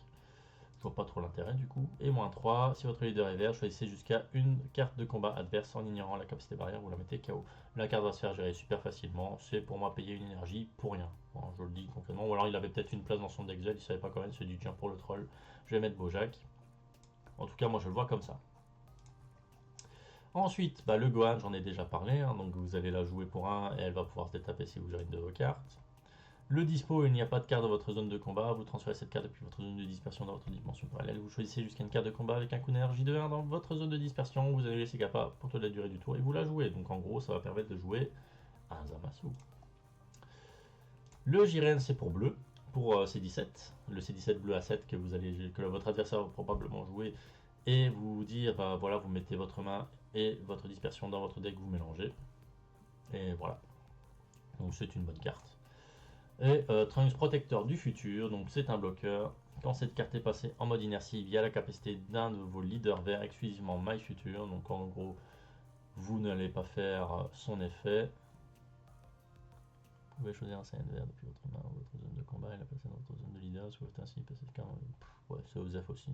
Je vois pas trop l'intérêt du coup. Et -3, si votre leader est vert, choisissez jusqu'à une carte de combat adverse en ignorant la capacité barrière, vous la mettez KO. La carte va se faire gérer super facilement, c'est pour moi payer une énergie pour rien. Bon, je le dis concrètement, ou alors il avait peut-être une place dans son deck Z, il savait pas quand même, il se dit tiens pour le troll, je vais mettre Bojack. En tout cas moi je le vois comme ça. Ensuite, le Gohan, j'en ai déjà parlé, hein, donc vous allez la jouer pour 1 et elle va pouvoir se détaper si vous gérez une de vos cartes. Le dispo, il n'y a pas de carte dans votre zone de combat, vous transférez cette carte depuis votre zone de dispersion dans votre dimension parallèle, vous choisissez jusqu'à une carte de combat avec un coup d'énergie de 1 dans votre zone de dispersion, vous allez laisser kappa pour toute la durée du tour et vous la jouez. Donc en gros, ça va permettre de jouer un Zamasu. Le Jiren, c'est pour bleu, pour C17, le C17 bleu à 7 que votre adversaire va probablement jouer, et vous dire, voilà, vous mettez votre main et votre dispersion dans votre deck, vous mélangez, et voilà. Donc c'est une bonne carte. Et Trunks Protecteur du futur, donc c'est un bloqueur. Quand cette carte est passée en mode inertie via la capacité d'un de vos leaders verts exclusivement My Future, donc en gros vous n'allez pas faire son effet. pouvez choisir un sign vert depuis votre main ou votre zone de combat et la placer dans votre zone de leader. Si vous faites ainsi, passez quand même. Ouais, c'est Osef aussi.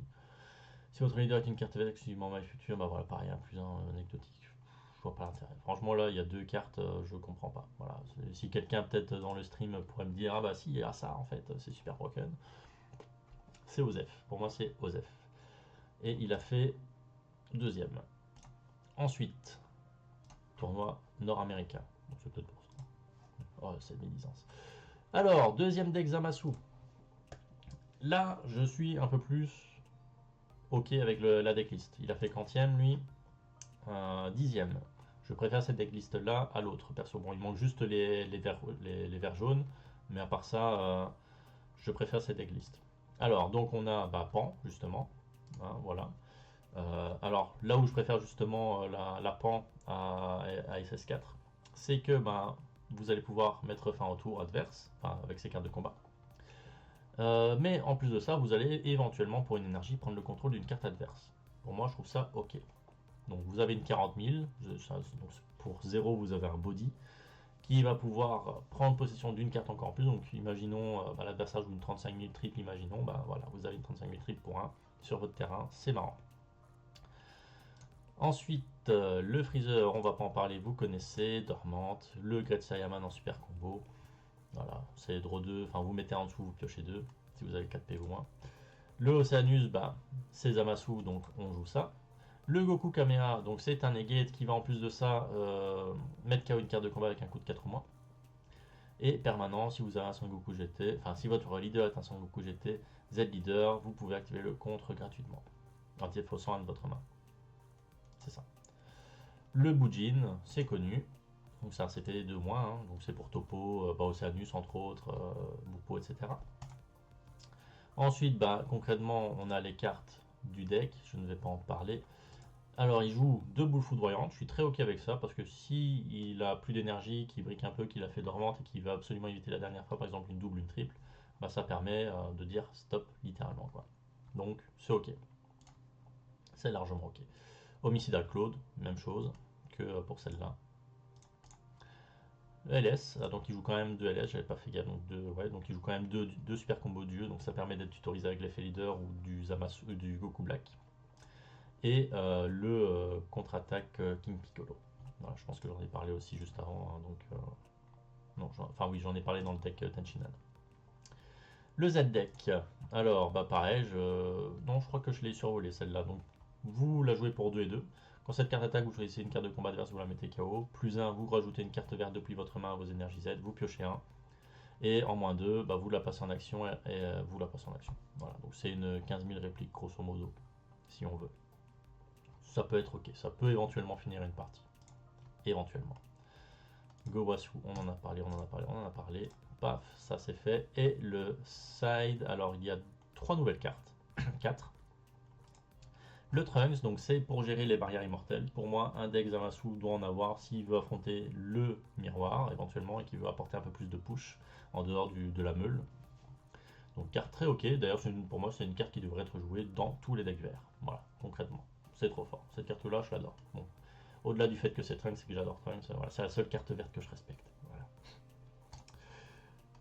Si votre leader est une carte verte exclusivement maille future, bah voilà, pareil, un plus un anecdotique. Je vois pas l'intérêt. Franchement, là, il y a deux cartes, je comprends pas. Voilà. Si quelqu'un, peut-être dans le stream, pourrait me dire, ah bah si, il y a ça en fait, c'est super broken. C'est Osef. Pour moi, c'est Osef. Et il a fait deuxième. Ensuite, tournoi nord-américain. Donc c'est peut-être pour ça. Oh, c'est médisance. Alors, deuxième deck Zamasu. Là, je suis un peu plus ok avec la decklist. Il a fait quantième, lui, dixième. Je préfère cette decklist là à l'autre. Perso, bon, il manque juste les verts jaunes, mais à part ça, je préfère cette decklist. Alors, donc on a Pan, justement. Hein, voilà. Alors, là où je préfère justement la Pan à SS4, c'est que vous allez pouvoir mettre fin au tour adverse, enfin, avec ces cartes de combat. Mais en plus de ça, vous allez éventuellement, pour une énergie, prendre le contrôle d'une carte adverse. Pour moi, je trouve ça ok. Donc vous avez une 40 000, donc pour 0, vous avez un body qui va pouvoir prendre possession d'une carte encore en plus. Donc imaginons, l'adversaire joue une 35 000 triple, imaginons, voilà, vous avez une 35 000 triple pour 1 sur votre terrain, c'est marrant. Ensuite, le Freezer, on va pas en parler, vous connaissez, Dormante, le Great Saiyaman en super combo. Voilà, c'est draw 2, enfin vous mettez en dessous, vous piochez 2, si vous avez 4 PV ou moins. Le Oceanus, c'est Zamasu, donc on joue ça. Le Goku Kamea, donc c'est un negate qui va en plus de ça mettre KO une carte de combat avec un coup de 4 ou moins. Et permanent, si vous avez un Sangoku GT, enfin si votre leader est un Sangoku GT, Z leader, vous pouvez activer le contre gratuitement. En défaussant un de votre main. C'est ça. Le Bujin, c'est connu. Donc ça c'était les deux moins, hein. Donc c'est pour Topo, Oceanus entre autres, Bupo, etc. Ensuite, concrètement, on a les cartes du deck, je ne vais pas en parler. Alors il joue deux boules foudroyantes, je suis très ok avec ça, parce que si il a plus d'énergie, qu'il brique un peu, qu'il a fait dormante et qu'il va absolument éviter la dernière fois, par exemple une double, une triple, ça permet de dire stop littéralement, quoi. Donc c'est ok. C'est largement ok. Homicidal Claude, même chose que pour celle-là. LS, donc il joue quand même 2 LS, j'avais pas fait gaffe, donc il joue quand même deux super combos de jeu, donc ça permet d'être tutorisé avec l'effet leader ou du Goku Black. Et le contre-attaque King Piccolo. Voilà, je pense que j'en ai parlé aussi juste avant, hein, donc non, enfin oui, j'en ai parlé dans le deck Tenchinan. Le Z-deck, alors pareil, non, je crois que je l'ai survolé celle-là, donc vous la jouez pour 2 et 2. Quand cette carte attaque, vous choisissez une carte de combat adverse, vous la mettez KO. Plus 1, vous rajoutez une carte verte depuis votre main à vos énergies Z, vous piochez 1. Et en moins 2, vous la passez en action et vous la passez en action. Voilà, donc c'est une 15 000 répliques grosso modo, si on veut. Ça peut être ok, ça peut éventuellement finir une partie. Éventuellement. Gowasu, on en a parlé, on en a parlé, on en a parlé. Paf, ça c'est fait. Et le side, alors il y a 3 nouvelles cartes. 4. Le Trunks, donc c'est pour gérer les barrières immortelles. Pour moi, un deck Zamasu doit en avoir s'il veut affronter le miroir éventuellement et qu'il veut apporter un peu plus de push en dehors de la meule. Donc carte très ok, d'ailleurs pour moi c'est une carte qui devrait être jouée dans tous les decks verts. Voilà, concrètement. C'est trop fort. Cette carte là, je l'adore. Bon. Au-delà du fait que c'est Trunks, c'est que j'adore Trunks, voilà, c'est la seule carte verte que je respecte. Voilà.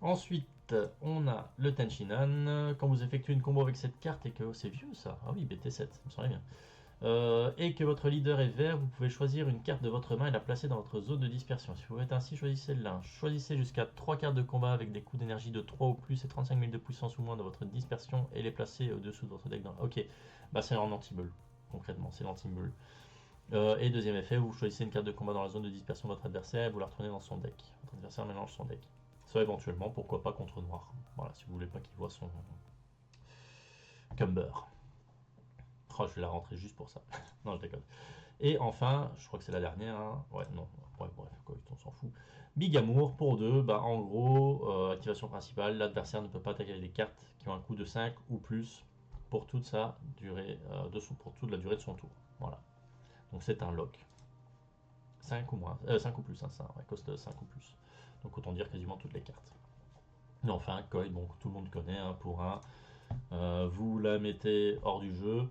Ensuite, on a le Tenchinan. Quand vous effectuez une combo avec cette carte et que c'est vieux ça, ah oui, BT7, ça me semblait bien. Et que votre leader est vert, vous pouvez choisir une carte de votre main et la placer dans votre zone de dispersion. Si vous faites ainsi, choisissez celle-là. Choisissez jusqu'à 3 cartes de combat avec des coups d'énergie de 3 ou plus et 35 000 de puissance ou moins dans votre dispersion et les placer au-dessous de votre deck. Ok, c'est en anti-bull, concrètement, c'est l'anti-bull. Et deuxième effet, vous choisissez une carte de combat dans la zone de dispersion de votre adversaire et vous la retournez dans son deck. Votre adversaire mélange son deck. Ça éventuellement, pourquoi pas contre noir. Voilà, si vous voulez pas qu'il voit son Cumber. Oh, je vais la rentrer juste pour ça. Non, je déconne. Et enfin, je crois que c'est la dernière. Hein. Ouais, non. Ouais, bref, on s'en fout. Big Amour pour 2. En gros, activation principale, l'adversaire ne peut pas attaquer des cartes qui ont un coût de 5 ou plus pour toute sa durée pour toute la durée de son tour. Voilà. Donc c'est un lock. 5 ou moins. 5 ou plus, hein, ça coste 5 ou plus. Donc autant dire quasiment toutes les cartes. Et enfin, Koi, bon, tout le monde connaît, hein, pour un. Vous la mettez hors du jeu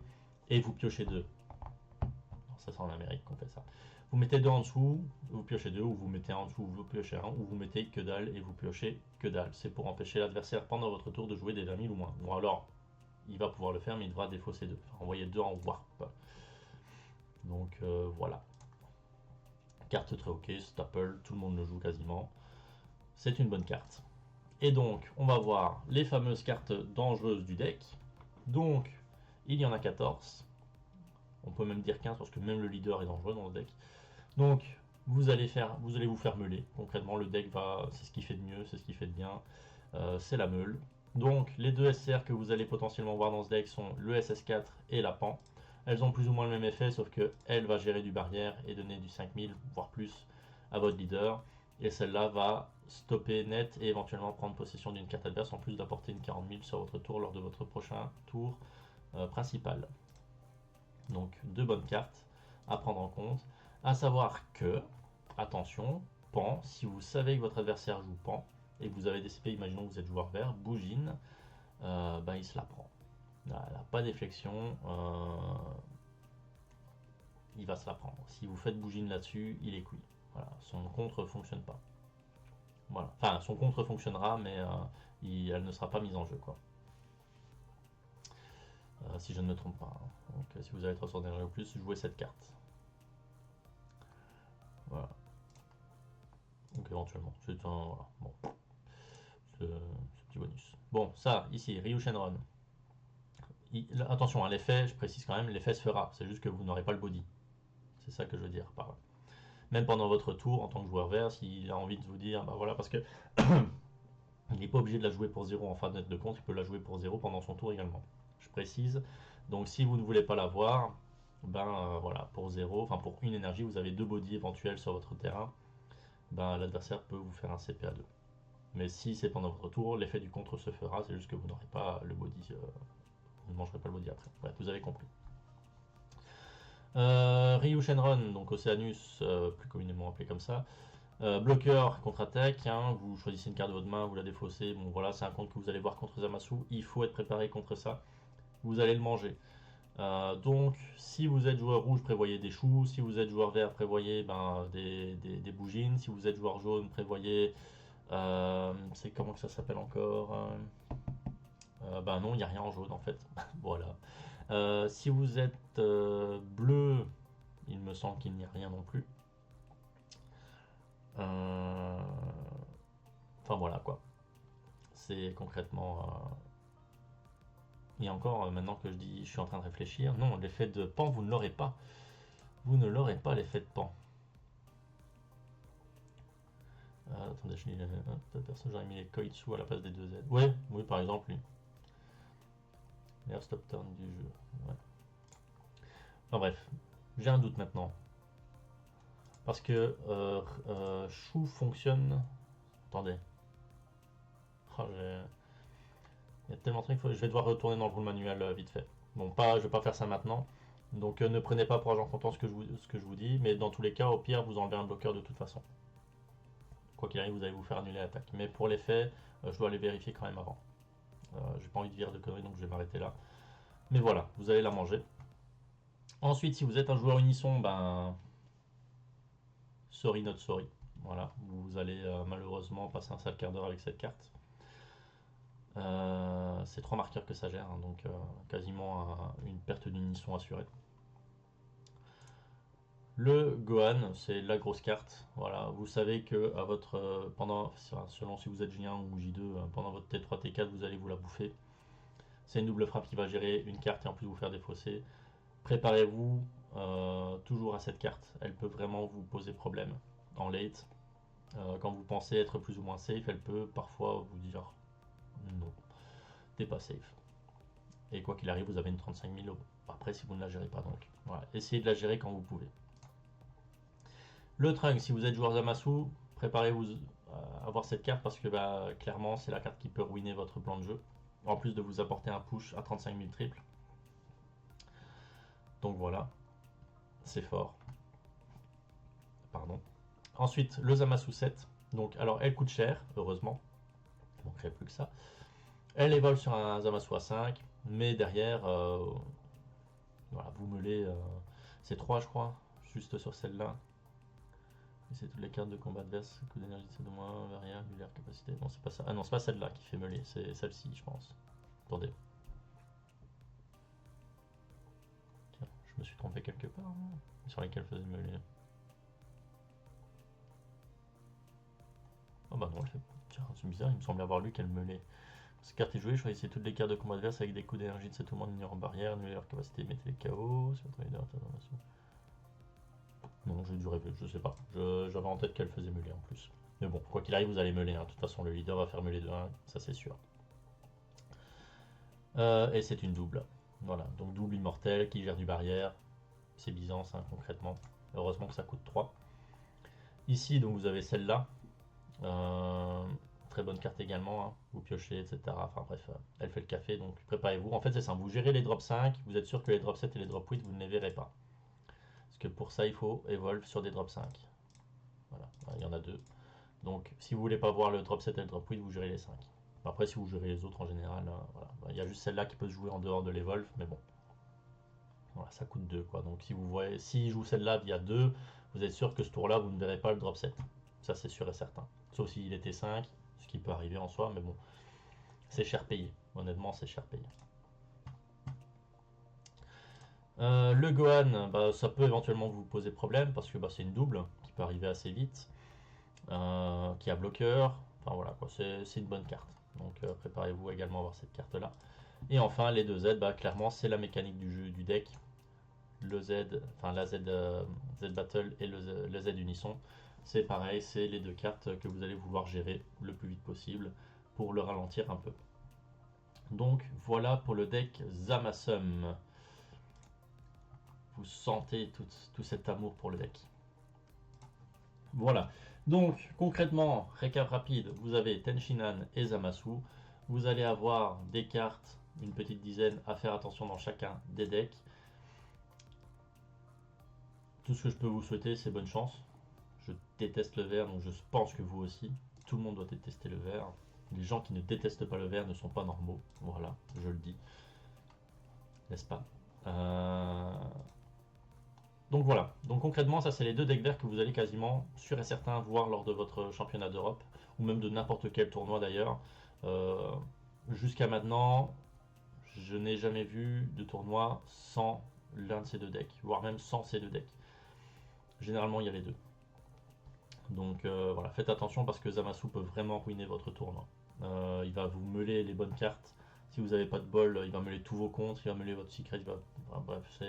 et vous piochez 2. Ça c'est en Amérique qu'on fait ça. Vous mettez 2 en dessous, vous piochez 2, ou vous mettez un en dessous, vous piochez un, ou vous mettez que dalle et vous piochez que dalle. C'est pour empêcher l'adversaire pendant votre tour de jouer des 20 000 ou moins. Bon alors, il va pouvoir le faire, mais il devra défausser 2. Enfin, envoyer 2 en warp. Donc voilà. Carte très ok, staple, tout le monde le joue quasiment. C'est une bonne carte. Et donc, on va voir les fameuses cartes dangereuses du deck. Donc, il y en a 14. On peut même dire 15 parce que même le leader est dangereux dans le deck. Donc, vous allez vous faire meuler. Concrètement, le deck va, c'est ce qui fait de mieux, c'est ce qui fait de bien. C'est la meule. Donc, les deux SR que vous allez potentiellement voir dans ce deck sont le SS4 et la PAN. Elles ont plus ou moins le même effet, sauf que elle va gérer du barrière et donner du 5000, voire plus, à votre leader. Et celle-là va stopper net et éventuellement prendre possession d'une carte adverse, en plus d'apporter une 40 000 sur votre tour lors de votre prochain tour principal. Donc, deux bonnes cartes à prendre en compte. À savoir que, attention, Pan, si vous savez que votre adversaire joue Pan, et que vous avez des CP, imaginons que vous êtes joueur vert, Bougine, il se la prend. Elle n'a pas d'efflexion, il va se la prendre. Si vous faites Bougine là-dessus, il est cuit. Voilà, son contre ne fonctionne pas. Voilà. Enfin, son contre fonctionnera, mais elle ne sera pas mise en jeu, quoi. Si je ne me trompe pas. Hein. Donc, si vous avez 300 d'énergie ou plus, jouez cette carte. Voilà. Donc éventuellement, c'est un voilà. Bon, ce petit bonus. Bon, ça ici, Ryu Shenron. Attention, hein, l'effet, je précise quand même, l'effet se fera. C'est juste que vous n'aurez pas le body. C'est ça que je veux dire par là. Même pendant votre tour, en tant que joueur vert, s'il a envie de vous dire, bah voilà, parce que il n'est pas obligé de la jouer pour 0 en fin de compte, il peut la jouer pour 0 pendant son tour également. Je précise. Donc si vous ne voulez pas l'avoir, ben voilà, pour 0, enfin pour une énergie, vous avez 2 bodies éventuels sur votre terrain. Ben l'adversaire peut vous faire un CP à 2. Mais si c'est pendant votre tour, l'effet du contre se fera, c'est juste que vous n'aurez pas le body, vous ne mangerez pas le body après. Bref, vous avez compris. Ryu Shenron, donc Océanus, plus communément appelé comme ça. Bloqueur contre-attaque, hein, vous choisissez une carte de votre main, vous la défaussez. Bon voilà, c'est un contre que vous allez voir contre Zamasu. Il faut être préparé contre ça. Vous allez le manger. Donc, si vous êtes joueur rouge, prévoyez des choux. Si vous êtes joueur vert, prévoyez des bougines. Si vous êtes joueur jaune, prévoyez. C'est comment que ça s'appelle encore Ben non, il n'y a rien en jaune en fait. Voilà. Si vous êtes bleu, il me semble qu'il n'y a rien non plus. Enfin voilà quoi. C'est concrètement. Et encore, maintenant que je suis en train de réfléchir, non, l'effet de Pan, vous ne l'aurez pas. Vous ne l'aurez pas, l'effet de Pan. Attendez, je lis personne, j'aurais mis les Koitsu à la place des 2 Z. Ouais, oui, par exemple, lui. Meilleur stop turn du jeu. Ouais. Enfin bref, j'ai un doute maintenant. Parce que Chou fonctionne. Attendez. Oh, il y a tellement de trucs, je vais devoir retourner dans le rôle manuel vite fait. Bon, je vais pas faire ça maintenant. Donc ne prenez pas pour argent comptant ce que je vous dis, mais dans tous les cas, au pire, vous enlevez un bloqueur de toute façon. Quoi qu'il arrive, vous allez vous faire annuler l'attaque. Mais pour les faits, je dois aller vérifier quand même avant. J'ai pas envie de virer de conneries, donc je vais m'arrêter là. Mais voilà, vous allez la manger. Ensuite, si vous êtes un joueur unisson, ben... Sorry not sorry. Voilà, vous allez malheureusement passer un sale quart d'heure avec cette carte. C'est 3 marqueurs que ça gère, hein, donc quasiment une perte d'unisson assurée. Le Gohan, c'est la grosse carte. Voilà, vous savez que à votre selon si vous êtes J1 ou J2, pendant votre T3, T4, vous allez vous la bouffer. C'est une double frappe qui va gérer une carte et en plus vous faire défausser. Préparez-vous toujours à cette carte. Elle peut vraiment vous poser problème en late. Quand vous pensez être plus ou moins safe, elle peut parfois vous dire non, t'es pas safe. Et quoi qu'il arrive, vous avez une 35 000 après si vous ne la gérez pas. Donc voilà, essayez de la gérer quand vous pouvez. Le Trunk, si vous êtes joueur Zamasu, préparez-vous à avoir cette carte parce que clairement c'est la carte qui peut ruiner votre plan de jeu. En plus de vous apporter un push à 35 000 triple. Donc voilà, c'est fort. Pardon. Ensuite, le Zamasu 7. Donc, alors, elle coûte cher, heureusement. Il manquerait plus que ça. Elle évole sur un Zamasu A5, mais derrière, voilà, vous meulez. C'est 3, je crois, juste sur celle-là. Et c'est toutes les cartes de combat adverse, coup d'énergie de c'est de moins, barrière, annulaire, capacité. Non, c'est pas ça. Ah non, c'est pas celle-là qui fait meuler, c'est celle-ci, je pense. Attendez. Tiens, je me suis trompé quelque part, hein, sur lesquelles faisait meuler. Oh bah non, elle fait. Tiens, c'est bizarre, il me semble avoir lu qu'elle meulait. Cette carte est jouée, choisissez toutes les cartes de combat adverse avec des coups d'énergie de cette monde ignorant barrière, annulez leur capacité, mettez les KO, sur votre leader d'information. Non, j'ai dû rêver, je sais pas. J'avais en tête qu'elle faisait meuler en plus. Mais bon, quoi qu'il arrive, vous allez meuler. Hein. De toute façon, le leader va faire meuler de 1, ça c'est sûr. Et c'est une double. Voilà, donc double immortel qui gère du barrière. C'est Byzance, hein, concrètement. Heureusement que ça coûte 3. Ici, donc vous avez celle-là. Très bonne carte également. Hein. Vous piochez, etc. Enfin bref, elle fait le café, donc préparez-vous. En fait, c'est simple. Vous gérez les drops 5. Vous êtes sûr que les drops 7 et les drops 8, vous ne les verrez pas. Parce que pour ça, il faut evolve sur des drops 5. Voilà, il y en a 2. Donc, si vous voulez pas voir le drop 7 et le drop 8, vous gérez les 5. Après, si vous gérez les autres en général, voilà. Il y a juste celle-là qui peut se jouer en dehors de l'evolve, mais bon. Voilà, ça coûte 2 quoi. Donc, si vous voyez, s'il joue celle-là via 2, vous êtes sûr que ce tour-là, vous ne verrez pas le drop 7. Ça, c'est sûr et certain. Sauf s'il était 5, ce qui peut arriver en soi, mais bon. C'est cher payé. Honnêtement, c'est cher payé. Le Gohan, bah, ça peut éventuellement vous poser problème parce que bah, c'est une double qui peut arriver assez vite, qui a bloqueur. Enfin voilà, c'est une bonne carte. Donc préparez-vous également à avoir cette carte là. Et enfin les deux Z, bah, clairement c'est la mécanique du jeu du deck. Le Z, enfin la Z, Z Battle et le Z Unisson, c'est pareil, c'est les deux cartes que vous allez vouloir gérer le plus vite possible pour le ralentir un peu. Donc voilà pour le deck Zamasum. Vous sentez tout cet amour pour le deck. Voilà. Donc, concrètement, récap rapide, vous avez Tenshinhan et Zamasu. Vous allez avoir des cartes, une petite dizaine, à faire attention dans chacun des decks. Tout ce que je peux vous souhaiter, c'est bonne chance. Je déteste le vert, donc je pense que vous aussi. Tout le monde doit détester le vert. Les gens qui ne détestent pas le vert ne sont pas normaux. Voilà, je le dis. N'est-ce pas Donc voilà, donc concrètement ça c'est les deux decks verts que vous allez quasiment sûr et certain voir lors de votre championnat d'Europe, ou même de n'importe quel tournoi d'ailleurs. Jusqu'à maintenant, je n'ai jamais vu de tournoi sans l'un de ces deux decks, voire même sans ces deux decks. Généralement il y a les deux. Donc voilà, faites attention parce que Zamasu peut vraiment ruiner votre tournoi. Il va vous meuler les bonnes cartes. Si vous n'avez pas de bol, il va meuler tous vos contre, il va meuler votre secret, bref,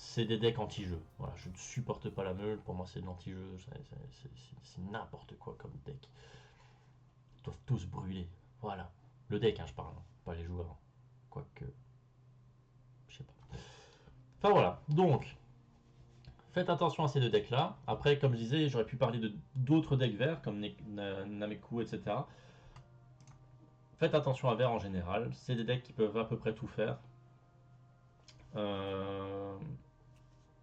c'est des decks anti-jeu. Voilà, je ne supporte pas la meule, pour moi c'est de l'anti-jeu, c'est n'importe quoi comme deck. Ils doivent tous brûler. Voilà. Le deck, hein, je parle, pas les joueurs. Quoique. Je sais pas. Enfin voilà. Donc, faites attention à ces deux decks là. Après, comme je disais, j'aurais pu parler de d'autres decks verts comme Nameku, etc. Faites attention à vert en général. C'est des decks qui peuvent à peu près tout faire.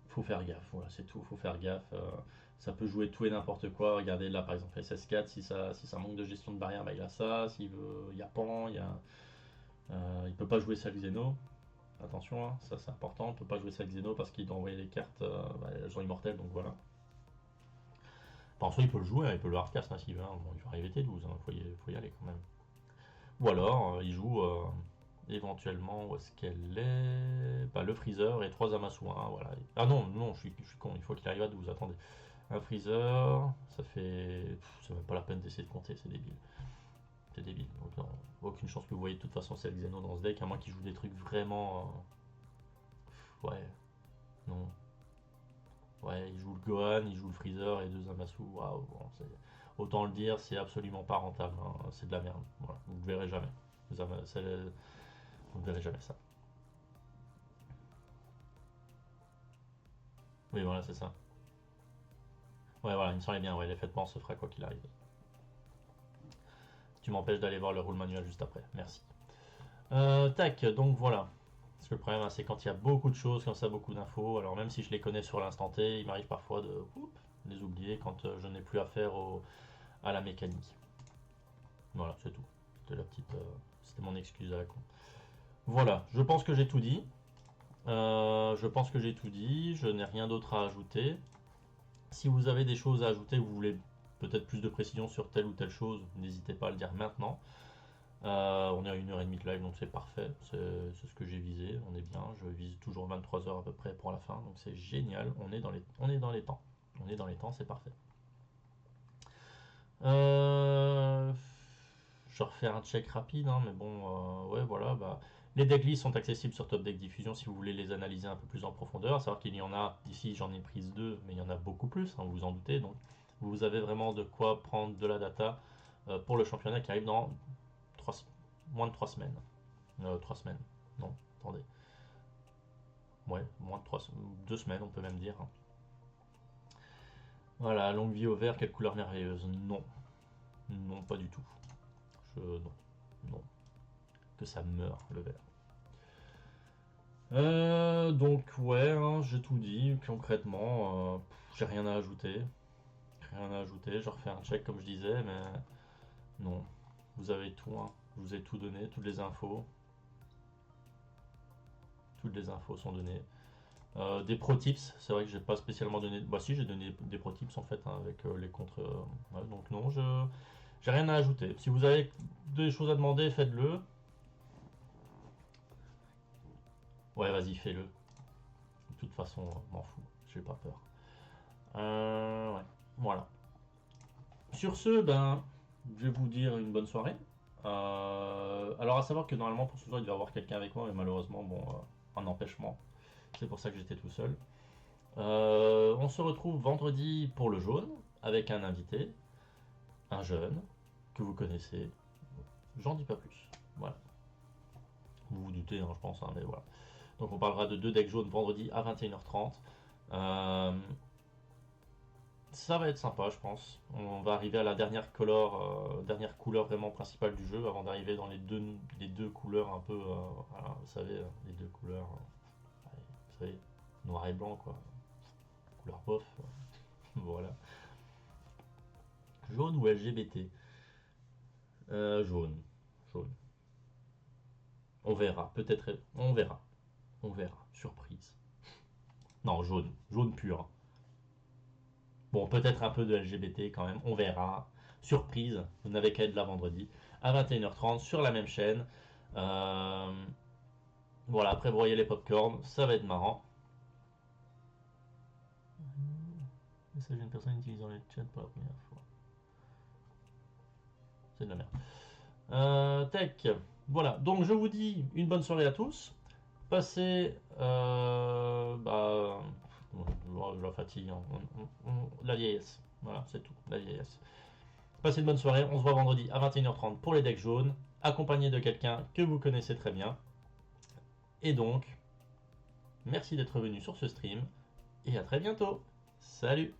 Faut faire gaffe, voilà, c'est tout, faut faire gaffe. Ça peut jouer tout et n'importe quoi. Regardez là par exemple SS4, si ça manque de gestion de barrière, bah, il a ça. S'il veut, il y a Pan, il peut pas jouer Xeno. Attention, hein, ça c'est important, il peut pas jouer Xeno parce qu'il doit envoyer des cartes, elles sont immortelles donc voilà. Enfin, en soi, il peut le jouer, hein, il peut le hardcast hein, s'il veut. Hein. Bon, il va arriver T12, hein, faut y aller quand même. Ou alors, il joue éventuellement, où est-ce qu'elle est bah, le Freezer et 3 Zamasu. Hein, voilà. Ah non, non, je suis con, il faut qu'il arrive à 12. Attendez. Un Freezer, ça fait. C'est même pas la peine d'essayer de compter, c'est débile. C'est débile. Donc, non, aucune chance que vous voyez de toute façon c'est le Xeno dans ce deck, à moins qu'il joue des trucs vraiment. Ouais, non. Ouais, il joue le Gohan, il joue le Freezer et 2 Zamasu. Waouh, bon, autant le dire, c'est absolument pas rentable. Hein. C'est de la merde. Voilà. Vous ne le verrez jamais. Vous ne verrez jamais ça. Oui, voilà, c'est ça. Ouais, voilà, il me semblait bien. Ouais, l'effectivement, se fera quoi qu'il arrive. Tu m'empêches d'aller voir le rôle manuel juste après. Merci. Tac, donc voilà. Parce que le problème, hein, c'est quand il y a beaucoup de choses, comme ça, beaucoup d'infos. Alors, même si je les connais sur l'instant T, il m'arrive parfois de les oublier quand je n'ai plus affaire à la mécanique. Voilà, c'est tout. C'était mon excuse à la con. Voilà, je pense que j'ai tout dit. Je n'ai rien d'autre à ajouter. Si vous avez des choses à ajouter, vous voulez peut-être plus de précision sur telle ou telle chose, n'hésitez pas à le dire maintenant. On est à 1h30 de live, donc c'est parfait, c'est ce que j'ai visé, on est bien, je vise toujours 23 heures à peu près pour la fin, donc c'est génial, on est dans les temps, c'est parfait. Je refais un check rapide, hein, mais bon, ouais, voilà. Bah, les decklists sont accessibles sur Top Deck Diffusion si vous voulez les analyser un peu plus en profondeur. À savoir qu'il y en a, ici j'en ai prise 2, mais il y en a beaucoup plus, hein, vous vous en doutez. Donc vous avez vraiment de quoi prendre de la data pour le championnat qui arrive dans 3, moins de 3 semaines. 3 semaines, non, attendez. Ouais, moins de 2 semaines, on peut même dire, hein. Voilà, longue vie au vert, quelle couleur merveilleuse. Non, non, pas du tout. Non, non. Que ça meurt, le vert. Donc ouais, hein, j'ai tout dit concrètement. J'ai rien à ajouter. Rien à ajouter. Je refais un check comme je disais, mais non. Vous avez tout, hein. Je vous ai tout donné, toutes les infos. Toutes les infos sont données. Des pro tips, c'est vrai que j'ai pas spécialement donné. Bah si, j'ai donné des pro tips en fait, hein, avec les contre. Ouais, donc non, j'ai rien à ajouter. Si vous avez des choses à demander, faites-le. Ouais, vas-y, fais-le. De toute façon, m'en fous, j'ai pas peur. Ouais, voilà. Sur ce, ben, je vais vous dire une bonne soirée. Alors, à savoir que normalement, pour ce soir, il devait y avoir quelqu'un avec moi, mais malheureusement, bon, un empêchement. C'est pour ça que j'étais tout seul. On se retrouve vendredi pour le jaune, avec un invité, un jeune, que vous connaissez. J'en dis pas plus. Voilà. Vous vous doutez, hein, je pense, hein, mais voilà. Donc, on parlera de 2 decks jaunes vendredi à 21h30. Ça va être sympa, je pense. On va arriver à la dernière couleur vraiment principale du jeu avant d'arriver dans les deux couleurs un peu, voilà, vous savez, les deux couleurs, vous savez, noir et blanc, quoi. Couleur bof, voilà. Jaune ou LGBT? Jaune, jaune. On verra, peut-être, on verra. Surprise. Non, jaune, jaune pur. Bon, peut-être un peu de LGBT quand même, on verra. Surprise, vous n'avez qu'à être là vendredi à 21h30 sur la même chaîne. Euh, voilà, après vous voyez les popcorn, ça va être marrant. Message d'une personne utilisant le chat pour la première fois. C'est de la merde. Tech, voilà, donc je vous dis une bonne soirée à tous. Passez, la fatigue, hein. La vieillesse, voilà, c'est tout, la vieillesse. Passez une bonne soirée, on se voit vendredi à 21h30 pour les decks jaunes, accompagné de quelqu'un que vous connaissez très bien. Et donc, merci d'être venu sur ce stream, et à très bientôt. Salut!